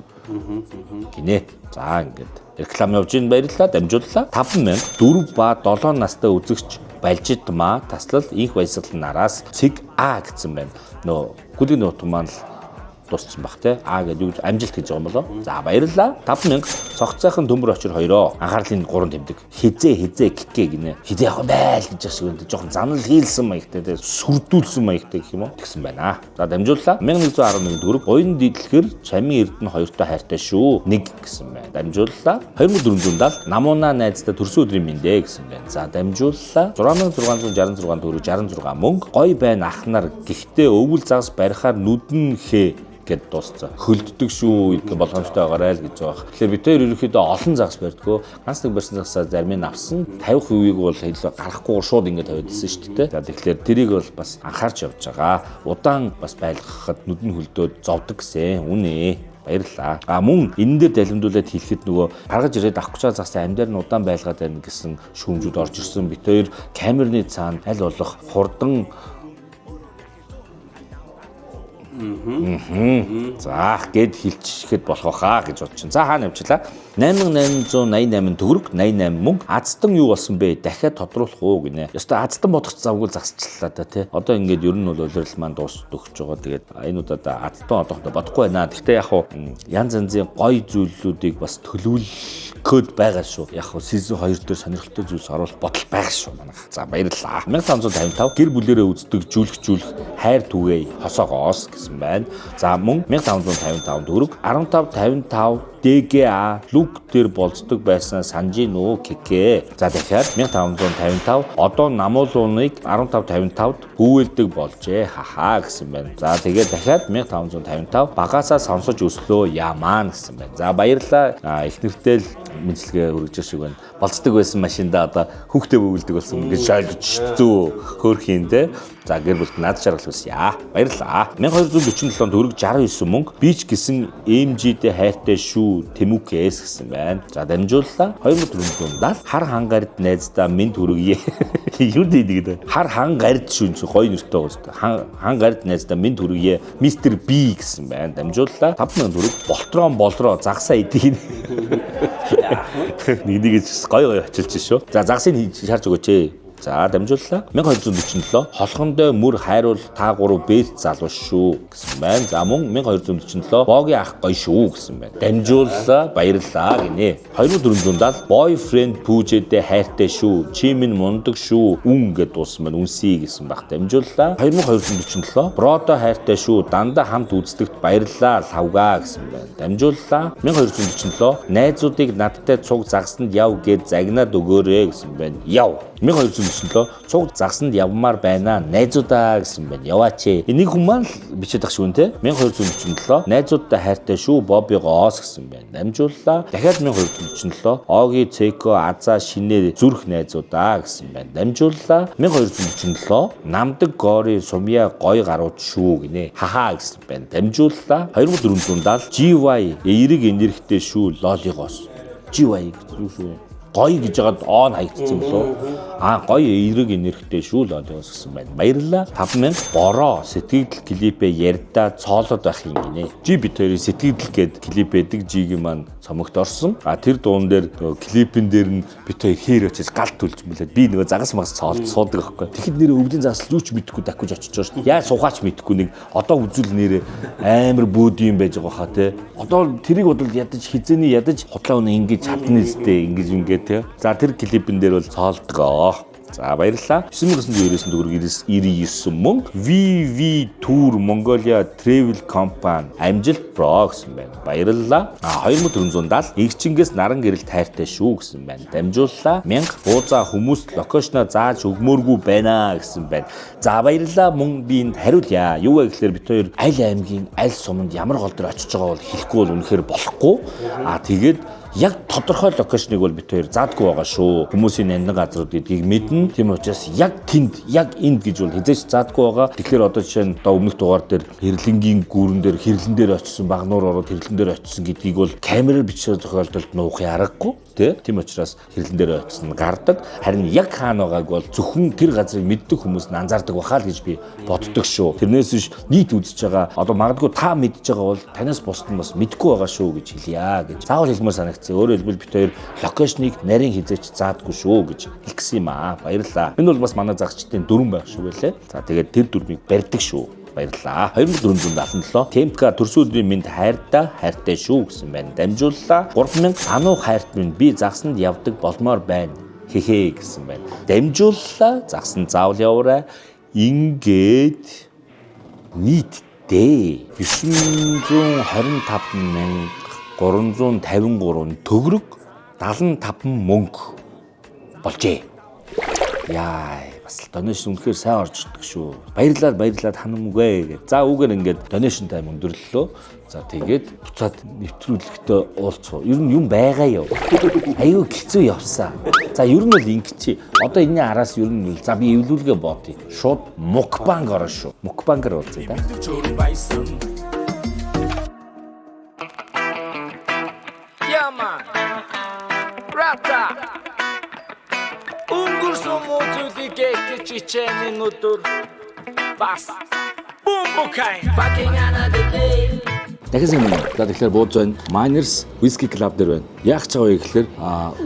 Гинэ. За ингээд реклам явж ийн баярлалаа. Дамжууллаа. 5000 4 ба 7 настай үзэгч Балжид маа таслал инх баясгал нараас цэг А гэсэн байна. Нөө гүлийн нут маань дууссан бах те. Гэдэг юу амжилт гэж байгаа юм болоо. За баярлалаа. 5000 цогцойхон төмөр очир хоёроо анхаарлын 3 тэмдэг. Хизээ гихгээ гинэ. Хизээ явах байл гэж шиг үнэ. Жохон занал хийлсэн маягтай те. Сүрдүүлсэн маягтай гэх юм уу? Тэгсэн байна. За дамжууллаа. 1111 төгрөг уян дидлэхэр чамийн эрдэнэ хоёртой хайртай шүү. 1 гэсэн байна. Дамжууллаа. 2470 намуунаа найзтай төрсөн өдрийн мэндэ гэсэн байна. За дамжууллаа. 6666 төгрөг 66 мөнгө. Гой байна ах нар. Гэхдээ өвөл загас барихаар нүдэн хээ гэд дууссан. Хөлддөг шүү гэх болгоомжтой байгаарай л гэж байгаа. Тэгэхээр бид хоёр ерөнхийдөө олон загас барьдгөө. Ганц нэг барьсан загсаа зарим нь авсан. 50%-ийг бол хэлээ гарахгүй шууд ингэ тавиадсан шүү дээ. За тэгэхээр тэрийг бол бас анхаарч явж байгаа. Удаан бас байлгахад нүдэн хөлдөөд зовдөг гэсэн. Үнэ. Баярлалаа. Мөн энэ дээр далимдуулаад хэлэхэд нөгөө гаргаж ирээд авах гэж байгаа загсаа амьдаар нь удаан байлгаад байна гэсэн шүүмжүүд орж ирсэн. Бид хоёр камерны цаана аль болох хурдан За гэд хилчихэд болох хаа гэж бодож чинь. За хаана явчлаа? 8888 төгрөг 88 мөнгө. Аздан юу болсон бэ? Дахиад тодруулах уу гинэ. Ёстой аздан бодох завгүй засчлаа да тий. Одоо ингээд ер нь бол улирал маань дуусчихж байгаа. Тэгээд энэ удаа аздан одоохондоо бодохгүй байна. Гэхдээ яг хуу янз янзын гоё зүйлүүдийг бас төлөвлөхөд байгаа шүү. Яг хуу season 2 дээр сонирхолтой зүйлс оруулах бодол байгаа шүү манайх. За баярлалаа. 1555 гэр бүлэрээ үздэг жүлх хайр түгээ хосоогоос гэсэн байна. За мөн 1555 төгрөг 1555 DGA лук дээр болцдог байсан санжийн нөө кекэ. За дахиад 1555 одоо намуулууныг 1555-д хөвөлдөг болжээ. Хахаа гэсэн байна. За тэгээд дахиад 1555 багасаа сонсож өслөө ямаа гэсэн байна. За баярлалаа. Их нэртэй л мэдлэгээ өргөж шиг байна. Болцдог байсан машинда одоо хүүхдээ бөвөлдөг болсон гэж шалгаж зөө хөөрхийн дээ. За гэр бүлд над жаргал үсье. Баярлалаа. 1247 төгрөг 69 мөнгө бич гэсэн MG-тэй хайртай шүү Тэмүкээс гэсэн байна. За дамжууллаа. 2470 хар хангард найздаа минь төргие. Юу дийдэг. Хар хангард шүү гоё нэртэй байгаа. Хангард найздаа минь төргие Мистер B гэсэн байна. Дамжууллаа. 5000 төгрөг болтроо загсаа идэх. Нэгнийг гоё очилж шүү. За загсыг шаарч өгөөч ээ. За дамжууллаа. 1247 холхондоо мөр хайруул та гурав бэст залуу шүү гэсэн байна. За мөн 1247 богийн ах гоё шүү гэсэн байна. Дамжууллаа. Баярлалаа гинэ. 2470 boyfriend пүүжэдээ хайртай шүү. Чи минь мундаг шүү. Үн гэд дууссан байна. Үнсий гэсэн баг. Дамжууллаа. 2247 бродо хайртай шүү. Дандаа хамт үздэгт баярлалаа лавгаа гэсэн байна. Дамжууллаа. 1247 найзуудыг надтай цуг загсанд яв гэд загнаад өгөөрэй гэсэн байна. Яв. 1247 цуг загсанд явмаар байна. Найзуудаа гэсэн байна. Яваач ээ. Энийг хүмүүс л бичээд ах шүү нэ. 1247 найзуудтай хайртай шүү. Бобигоос гэсэн байна. Дамжууллаа. Дахиад 1247 Оги Цеко Аза шинээр зүрх найзуудаа гэсэн байна. Дамжууллаа. 1247 намдаг гори сумья гой гарууд шүү гинэ. Хахаа гэсэн байна. Дамжууллаа. 2470 GY эерэг энергитэй шүү лолигоос. GY юу шүү? Гоё гэж жагаад он хаягдсан болов. Гоё эерэг энергитэй шүү л олоос гэсэн байна. Баярлалаа. 5000 бороо сэтгэл клипээ ярьдаа цоолоод байх юм гинэ. Бид хоёрын сэтгэл гээд клип байдаг жигийн маань цомогт орсон. Тэр дуун дээр клипэн дээр нь бид хоёр хээр очиж галт түлж мөлээд би нөгөө загас магас цоолд суудаг байхгүй. Тэгэхэд нэр өвлийн загас юу ч мэдэхгүй дахиж очиж байгаа шүү. Яа сухаач мэдэхгүй нэг одоо үзүүл нэр амар бөөд юм байж байгаа хаа те. Одоо тэрийг бодвол ядаж хизээний ядаж хутлаа өнө ингэж чадна нэстэй ингэж ингээд те. За тэр клипэн дээр бол цоолдгоо. За баярлалаа. 9999 төгрөг 99 мөнгө VV Tour Mongolia Travel Company амжилт про гэсэн байна. Баярлалаа. 2470 Игчингээс наран гэрэл тайртай шүү гэсэн байна. Дамжууллаа. 1000 буузаа хүмүүст локейшноо зааж өгмөөргүй байна гэсэн байна. За баярлалаа. Мөн би энд хариулъя. Юу вэ гэхээр бид хоёр аль аймгийн аль суманд ямар гол дээр очиж байгаа бол хэлэхгүй бол үнэхээр болохгүй. Тэгээд яг тодорхой локейшныг бол бид хоёр заадгүй байгаа шүү. Хүмүүсийн нандин газрууд гэдгийг мэднэ. Тийм учраас яг тэнд, яг энд гэж бол хизээч заадгүй байгаа. Тэгэхээр одоо жишээ нь одоо өмнөх дугаар дээр хэрлэнгийн гүүрэн дээр хэрлэн дээр очисон багнуур ороод хэрлэн дээр очисон гэдгийг бол камераар бичсэн тохиолдолд нуухын аргагүй. Тийм учраас хэрлэн дээр очисон гардаг. Харин яг хаана байгааг бол зөвхөн тэр газрыг мэддэг хүмүүс нь анзаардаг бахаа л гэж би боддог шүү. Тэрнээс биш нийт үзэж байгаа. Одоо магадгүй та мэдж байгаа бол танаас бусд нь бас мэдгүй байгаа шүү гэж хэлье гэж. Заавал хэлмээр санагцсан. Өөрөөр хэлбэл бид хоёр локейшныг нарийн хизээч заадгүй шүү гэж хэлэх гэсэн юм аа. Баярлалаа. Энэ бол бас манай загчдын дүрэн байх шүү гэлээ. За тэгээд тэр дүрмийг барьдаг шүү. Баярлалаа. 2477 Темка төрсөн өдрийн минь хайртай шүү гэсэн байна. Дамжууллаа. 3000 ануу хайрт минь би загсанд явдаг болмоор байна. Хэхээ гэсэн байна. Дамжууллаа. Загсанд заавал яваарай. Ингээд нийтдээ 925,353 төгрөг 75 мөнгө болжээ. Яа, бас л донешн үнэхээр сайн орж ирдэг шүү. Баярлалаа ханамгүй. За үүгээр ингээд донешн тайм өндөрлөлөө. За тэгээд буцаад нэвтрүүлэхдээ уулзсан. Ер нь юм байгаа юу? Аюу хэцүү явсан. За ер нь бол ингэчи. Одоо энэний араас ер нь за би эвлүүлгээ боотъё. Шууд мукбанг орно шүү. Мукбангаар уулзъя да. Яма. Рата. Өнгөрсөн мөчүүдийг гэж чичээний өдөр бас бумбукай fucking another day. Дахин юм. За тэгэхээр бууз байна. Miners Whiskey Club дээр байна. Яах ч байгаа вэ гэхээр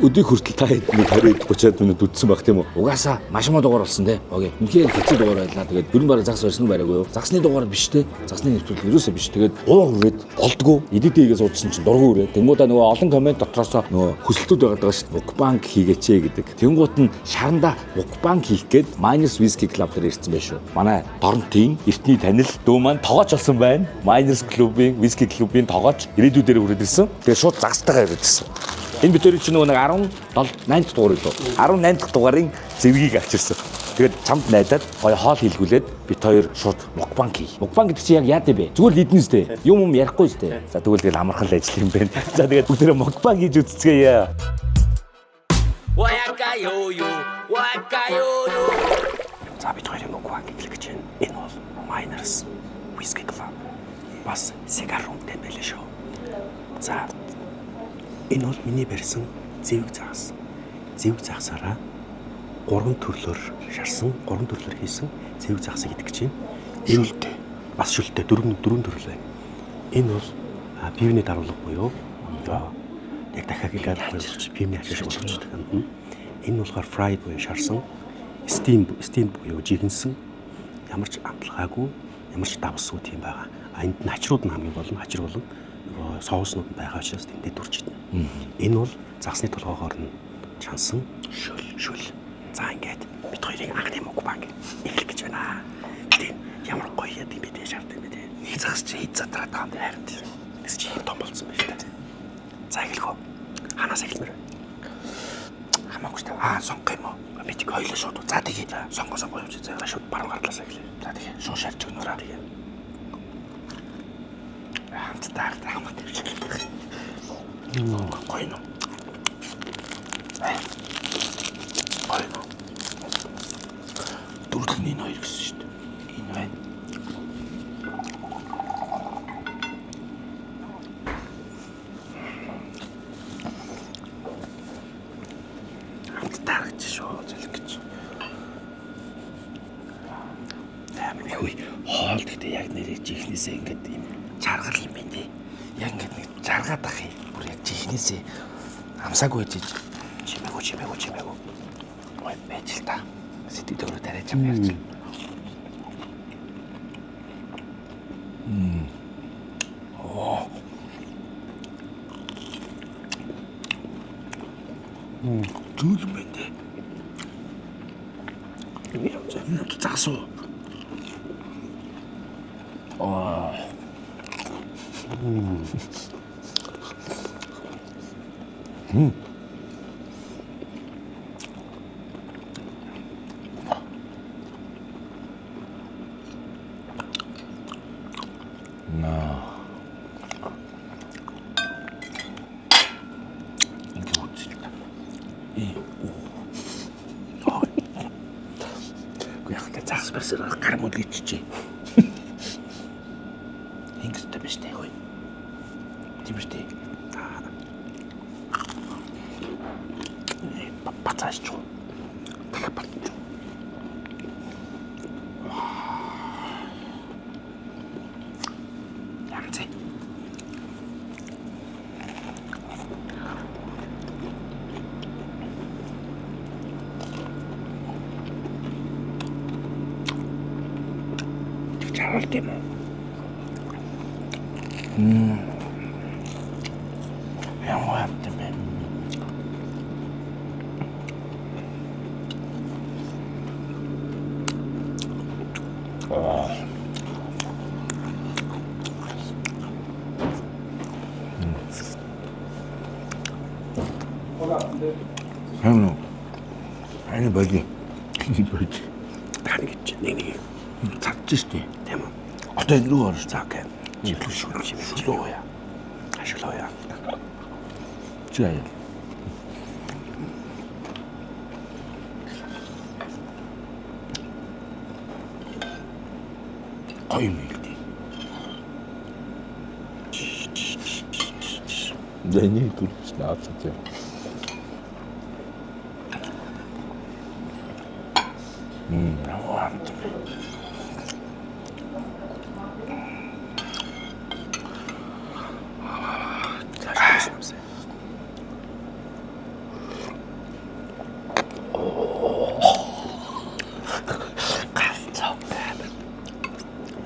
өдийг хүртэл та хэд нэг 20-30 минут үдсэн баг тийм үү? Угаасаа маш муу дугаар болсон те. Окей. Үнхээр хэцүү дугаар байлаа. Тэгээд бүрэн бараг загс барьсан байгаагүй юу? Загсны дугаар биш те. Загсны нэвтрүүлэг юусоо биш. Тэгээд гоо хүрээд болдгоо. Эдитийгээс удсан чинь дургу үрээ. Тэнгуудаа нөгөө олон комент дотроос нөгөө хүсэлтүүд байгаа даа шүү. Мукбанк хийгээч гэдэг. Тэнгуут нь шаранда мукбанк хийх гээд Miners Whiskey Club дээр ирсэн байх шүү. Манай Дорнтын эртний танил дүү маань тоогооч болсон байна. Miners Club-ийн Whiskey Club-ийн тоогооч ирээдүйдээр хүрээд ирсэн. Тэгээд шууд загстайгаа ирээд ирсэн. Энэ бид хоёрын чинь нөгөө 18 дахь дугаар илүү. 18 дахь дугаарын зэвгийг авчирсан. Тэгээд чамд найдаад гоё хоол хийлгүүлээд бид хоёр шууд мукбанк хий. Мукбанк гэдэг чинь яг яа дээ бэ? Зүгээр л идэнэ сте. Юм ярихгүй сте. За тэгвэл тэгэл амархан л ажил юм байна. За тэгээд бүгдээрээ мукбанк хийж үзцгээе. За бид хоёрын мукбанк хийх гэж байна. Энэ бол Miners Whiskey Club. Бас сигар румтай байлаа шүү. За энэ бол миний барьсан зэвэг загас. Зэвэг загасаараа 3 төрлөөр шарсан, 3 төрлөөр хийсэн зэвэг загасыг идэх чинь. Шүлтэй. Бас шүлтэй 4 төрлөө байна. Энэ бол пивний даруулга буюу яг дахиад хэлээд пивний ашиг болгож байгаа. Энэ болохоор fried буюу шарсан, steam буюу жигэнсэн, ямар ч амтлагаагүй, ямар ч давсгүй тийм байгаа. Энд нь хачрууд нь хамгийн болно. Хачир болон нөгөө соуснууд нь байгаа учраас тэндээ дүрж идэнэ. Энэ бол загсны толгоогоор нь чансан шүл. За ингээд бид хоёрын анхны мукбанк эхлэх гэж байна. Тийм ямар гоё юм бэ дээ шаард юм бэ дээ. Нэг загс чи хэд задраад байгаа юм бэ харин тийм. Тэс чи том болсон байна шүү дээ. За эхлэх үү. Ханаас эхлэмээр. Хамаагүй шүү дээ. Сонгох юм уу? Би тэг хоёлоо шууд. За тэгээ сонгоо явууч. За шууд баруун гартлаас эхлэе. За тэгээ шууд шарж өгнөрөө. Тэгээ. Хамтдаа хамт тавьчих. Гоё нөө. Гоё нөө. Дөрөвний ноёр гэсэн шүү дээ. Энэ байна. Хамтдаа гэж шүү зэлэг гэж. Ой, хоол гэдэг яг нэрээ чихнээсээ ингээд юм чаргал юм байна тий. Яг ингээд нэг жаргаад ах юм. Бүр яг чихнээсээ амсаагүй жиж чимээгүй. Ой байж л та. Сэтгэл өөрөө тариач юм ярьж. Зүйл юм байна тий. Загсуу. Яг загс барсаар гар мөл иччихэ. Ингэстэй биш дээ хөөе. Тийм биш дээ. Бацааш чуу. Бацаач. Ямцээ. Чаралт юм уу? Ямар юм бэ? 아니 뭐지? 뭐지? 다르겠지. 내니 잡지시대. 대만. 어떤 루어를 시작해. 이거 실로야. 실로야. 좋아요. 거의 밀디. 내니 그렇지 나왔었죠.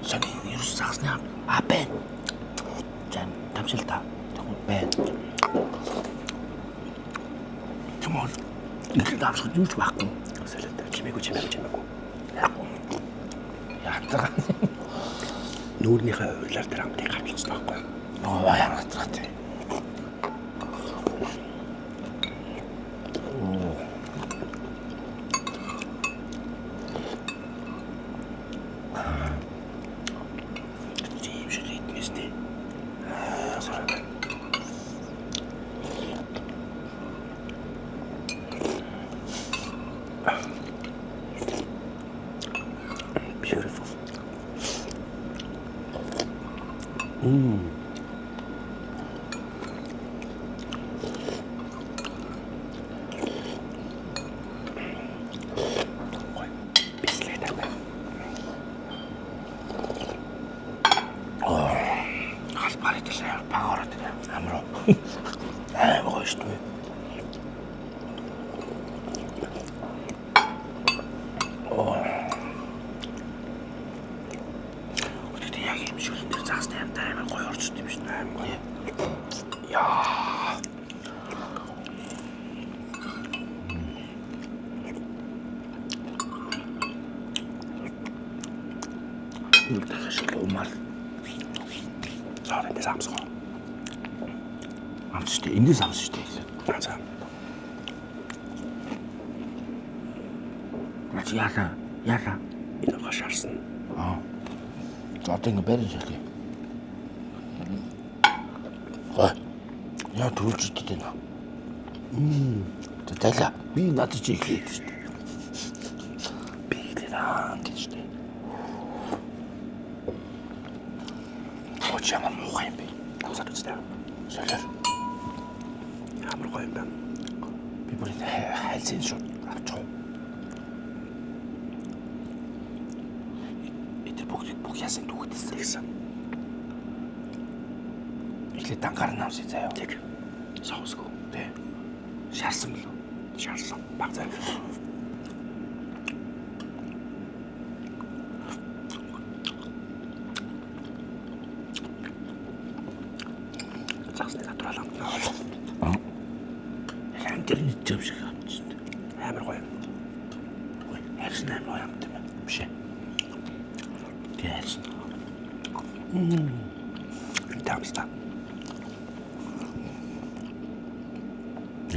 Sonny, hier is straks naam. Ben. Jan, tam silta. Ben. 정말 이렇게 남서 뉴스 받고 살렸다. 치매고. 야, 따라. 누구니가 얼라더랑 내가 합쳤어. 와야 나더라대. Beautiful. Haspariteller, pagoratiller, amro. 먹어 싶어. 어떻게 이야기 음식을 작스 때문에 고여올 수도 있지. 야. 이렇게 하실래 엄마. 잘했네 삼성. 암수시대 인디 삼수시대 있어. 맞아. 맞지 야라. 이거 가셨음. 어떤 거 베르실게. 야 둘째 되나. 됐다. 미 나도 지기. 비리랑 기시대. 어찌 한번 뭐가 있니? 감사드립니다. 설레. 아무로 가인다. 비브리 할센쇼 아초. 이들 복이하신 누구 있어? 이제 땅가른 나올 수 있어요. 되게 사오스고. 네. 샤스밀로. 샤스. 박자. 작스 내가 돌아랑 나와서. 안 때리는 접시가 진짜. 해mer 거야. 왜? 해르스나 뭐야? 때문에. 혹시 Yes. Дамста.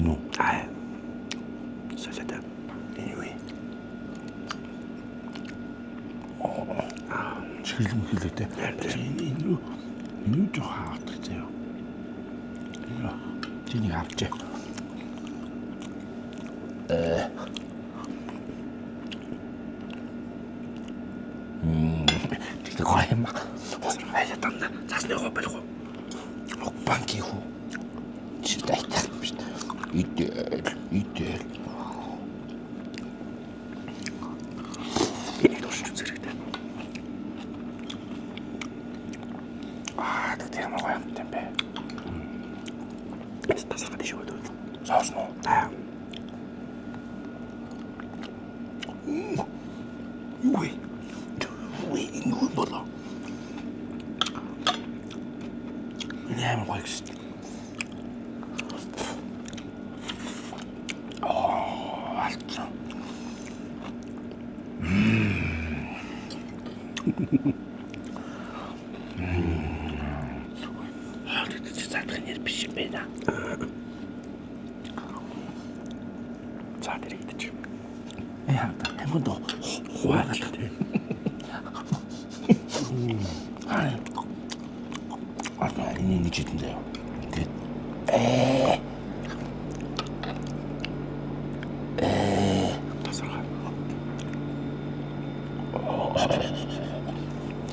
Ну, салата. Anyway. Чиглэм хэлээтэй. Энэ жоо хаадаг заяа. Тэнийг авчээ. Тэгтээ гоё юм ба. Хайла тандаа. Цаасны гоо барих уу? Банки хүү. Чи дайтай юм шүү дээ. Идэл. Энийг дуршиж үзэх хэрэгтэй. Тэр ямар гоё юм бэ? Тасархад ишүү дөө. Соос нуу. Юу болоо. Ямар гоё гэсэн. Алцсан. Чи заадах нэр биш юм байна. За тэр идэж. Яа, хэмээн доо. Хуаагаад тийм. Энэ нэг житэндээ. Тэгээд тасархаа.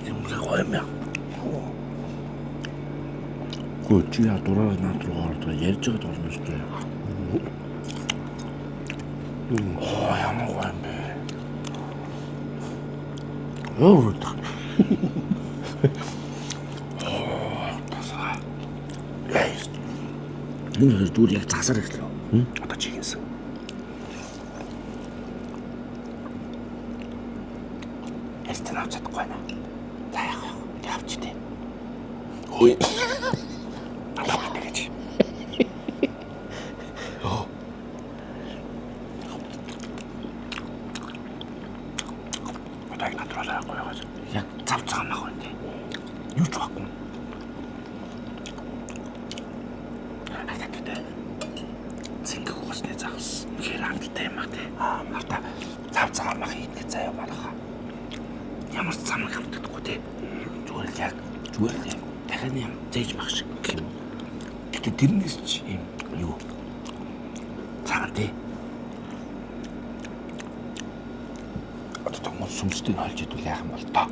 Юм гоё юм яа. Чи дураар наад руу ордог ярьж байгаа болно шүү дээ. Ямар гоё юм бэ. Тасархаа. Яйс. Энэ дүүр яг засаар эхлэв. Одоо чи гинсэн. Эстэн авч чадахгүй байна. За яах вэ? Явч дээ. Ой. Одоо тэгэж. Одоо яг натуралаа гоёгоос. Яг цав цагаан мах үнтэй. Юу ч байхгүй. Зингэх уусны загас. Хэр хангалттай юм аа те. Марта цав цагаан мах идэх заяа балах. Ямар цам хамтдаггүй те. Зүгээр л яг дахин юм зээж мах шиг юм. Гэтэ тэрнээс ч юм юу. Цагаан те. Одоо том сүмсдийг олж идвэл яах юм бол тоо.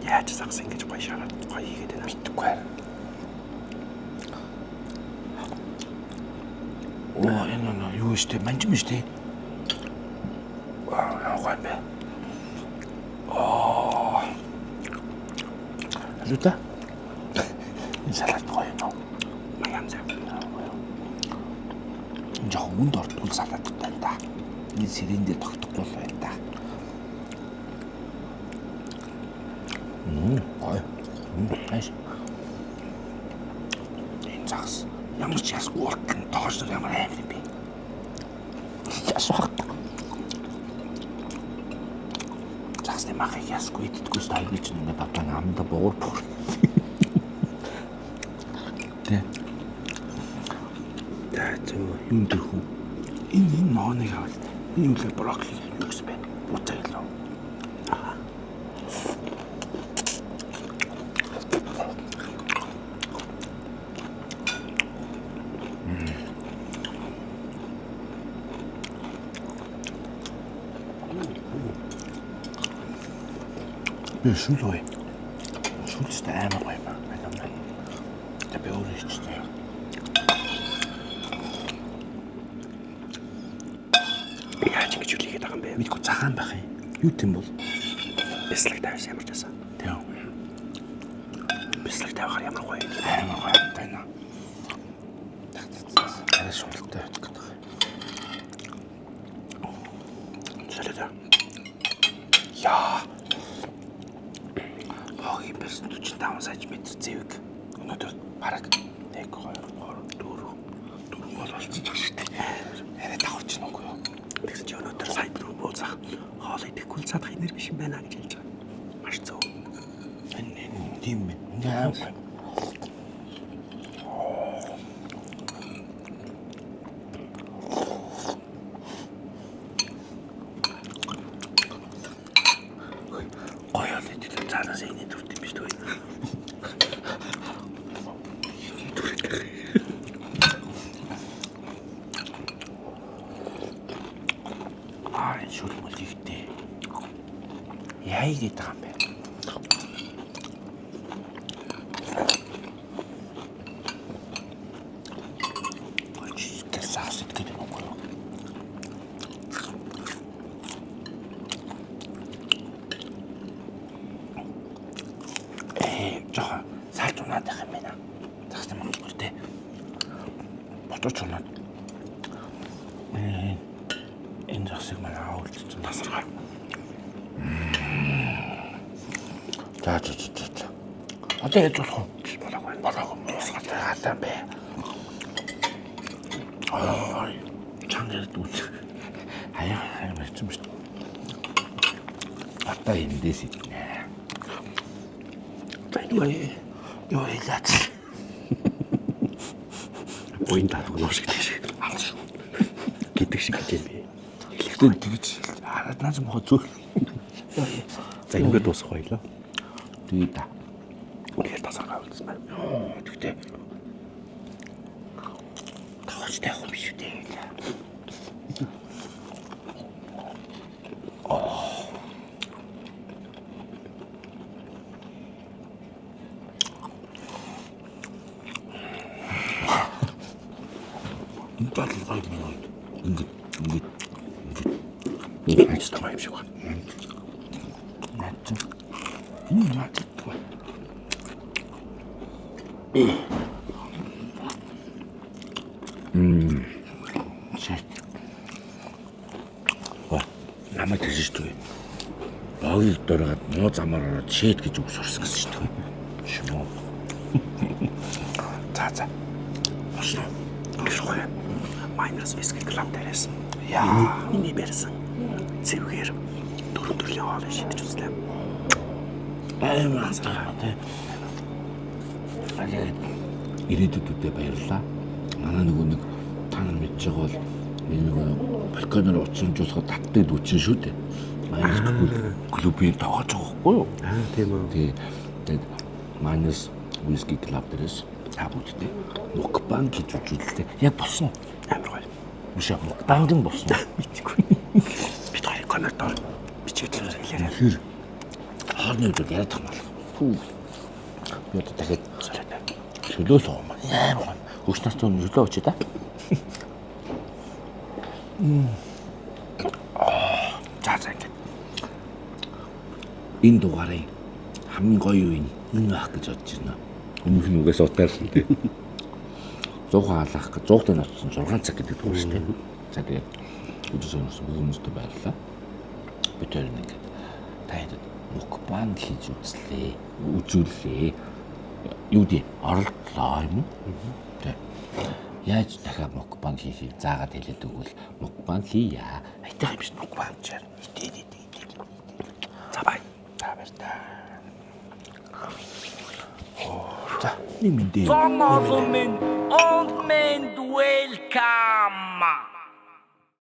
Яаж загас ингэж гоё шараад гоё хийгээд байна мэдхгүй харин. Энэ юу штэ манжим штэ. Гоё бэ. Люта. Энэ салат гоё нөө. Маяг зав. Энэ жоо үнд ортгол салат байна да. Энэ сэрэндээ тогтохгүй байна да. Гоё. Хайш. Энэ загас ямар ч яс ууртан тоож ямар амар юм бэ? Ясах. Загасны махыг ясгүй иддэггүй стайлгүй ч ингээд батан амда буур. Тэ. Тэцүү юм дэрхүү. Энэ нооныг авал. Энэ үлээ брокколи юу гэсэн бэ? Буцаа илүү. Шүл ой. Шүлстэй амар гоё юм байна. Тэ би өөрөө хийчихтэй. Яаж ингэж үлээгээд байгаа юм бэ? Мэдгүй цагаан байх юм. Юу тийм бол? Бислэг тавьж ямарч байсан. Тийм. Бислэг тавихаар ямар гоё юм. Амар гоё юм байна. Арай шунлалтай байдаг гэдэг. Салата. Яа. Хогийн бэлсэн 45 см зэвэг. Өнөөдөр бараг 1 2 3 4 бол болчихж байгаа шүү дээ. Арай давхарч нүггүй юу? тэгж өнөөдөр сайд руу бууцах хоол идэхгүй л цадах энер биш юм байна гэж хэлж байгаа. Маш зөв. Тийм байна. Гоёл идэв цаанаас энэ төрт юм биш үү? Шүрмөл ихтэй. Яй гэдэг юм бэ? Гэсээс итгэдэг юм уу? Жоо салж унаад байх юм байна. Загс юм уу те. Ботооч унаад. Энэ загсыг манай аавч чинь тасаргаа. За. Одоо яаж болох вэ? Болоогүй. Мосгол хатаа бэ. Чангаар дүүч. Хаяа мэдсэн шүү. Одоо эндээс иднэ. Бай. Юу хэлээд. Буйн таа гоношиг тийш. Алш. Гэдэг шиг гэж би. Эхлээд тэгж хараад наас мохоо зүг. За ингээд дуусах байлаа. Тэгээ та. Үнээр тасаргаа үлдсэн байна. Тэгтээ. Тагч таах юм шүү дээ. Талгай минь. Ингээд. Яаж таа юм шиг байна. Наач. Наач. Шат. Намайг тийш шүү дээ. Багт дөрөд нөө замаар шэт гэж үг сурсан гэсэн шүү дээ. Шимо. За. Босно. Ашгүй. Майнас виски клам дээрээс. Яа, миний бэрсэн. Зэвгээр дөрөв төрлийн хоолой шидэж үзлээ. Аймаа тэ. Тэгээд ирээдүйдээ баярлаа. Манай нэг та нар мэдж байгаа бол нэг балконоор уцсанжуулахад таттай дүүчин шүү дээ. Майнас клубын тоглож байгаа байхгүй юу? Тийм үү. Тэгээд майнас виски клаб дээрээс табуудтай мукбанг хийж үзүүлдэг. Яг босно. Амар гоё. Биш яг мукбангийн босно. Мэдгүй. Би тань камертаар бичиж хэлээрэй. Хэр хоорны үед яриад байгаа юм бол. Би одоо дахиад чөлөөлөө юм. Амар гоё. Хөгшнөөс зүүн чөлөө очие та. За ингэ. Энэ дугаарыг хамгийн гоё юу энэ байх гэж бодож байна. Өмнөх нь угаас утаарсан тий. 100 хаалгах гэж 100 тань очсон 6 цаг гэдэг үг шүү дээ. За тэгээд үзүүлсэн хүмүүстээ баярлалаа. Би тэр нэг таад мукбанг хийж үзүүлээ. Юу дээ оролдлоо юм уу? Тэ. Яаж дахиад мукбанг хийхийг заагаад хэлээд өгвөл мукбанг хийя. Айтайх юм шиг мукбанг чаар. Идээ. За бай. За баярлалаа. За, нэг мэдээ. Some of them in old men welcome.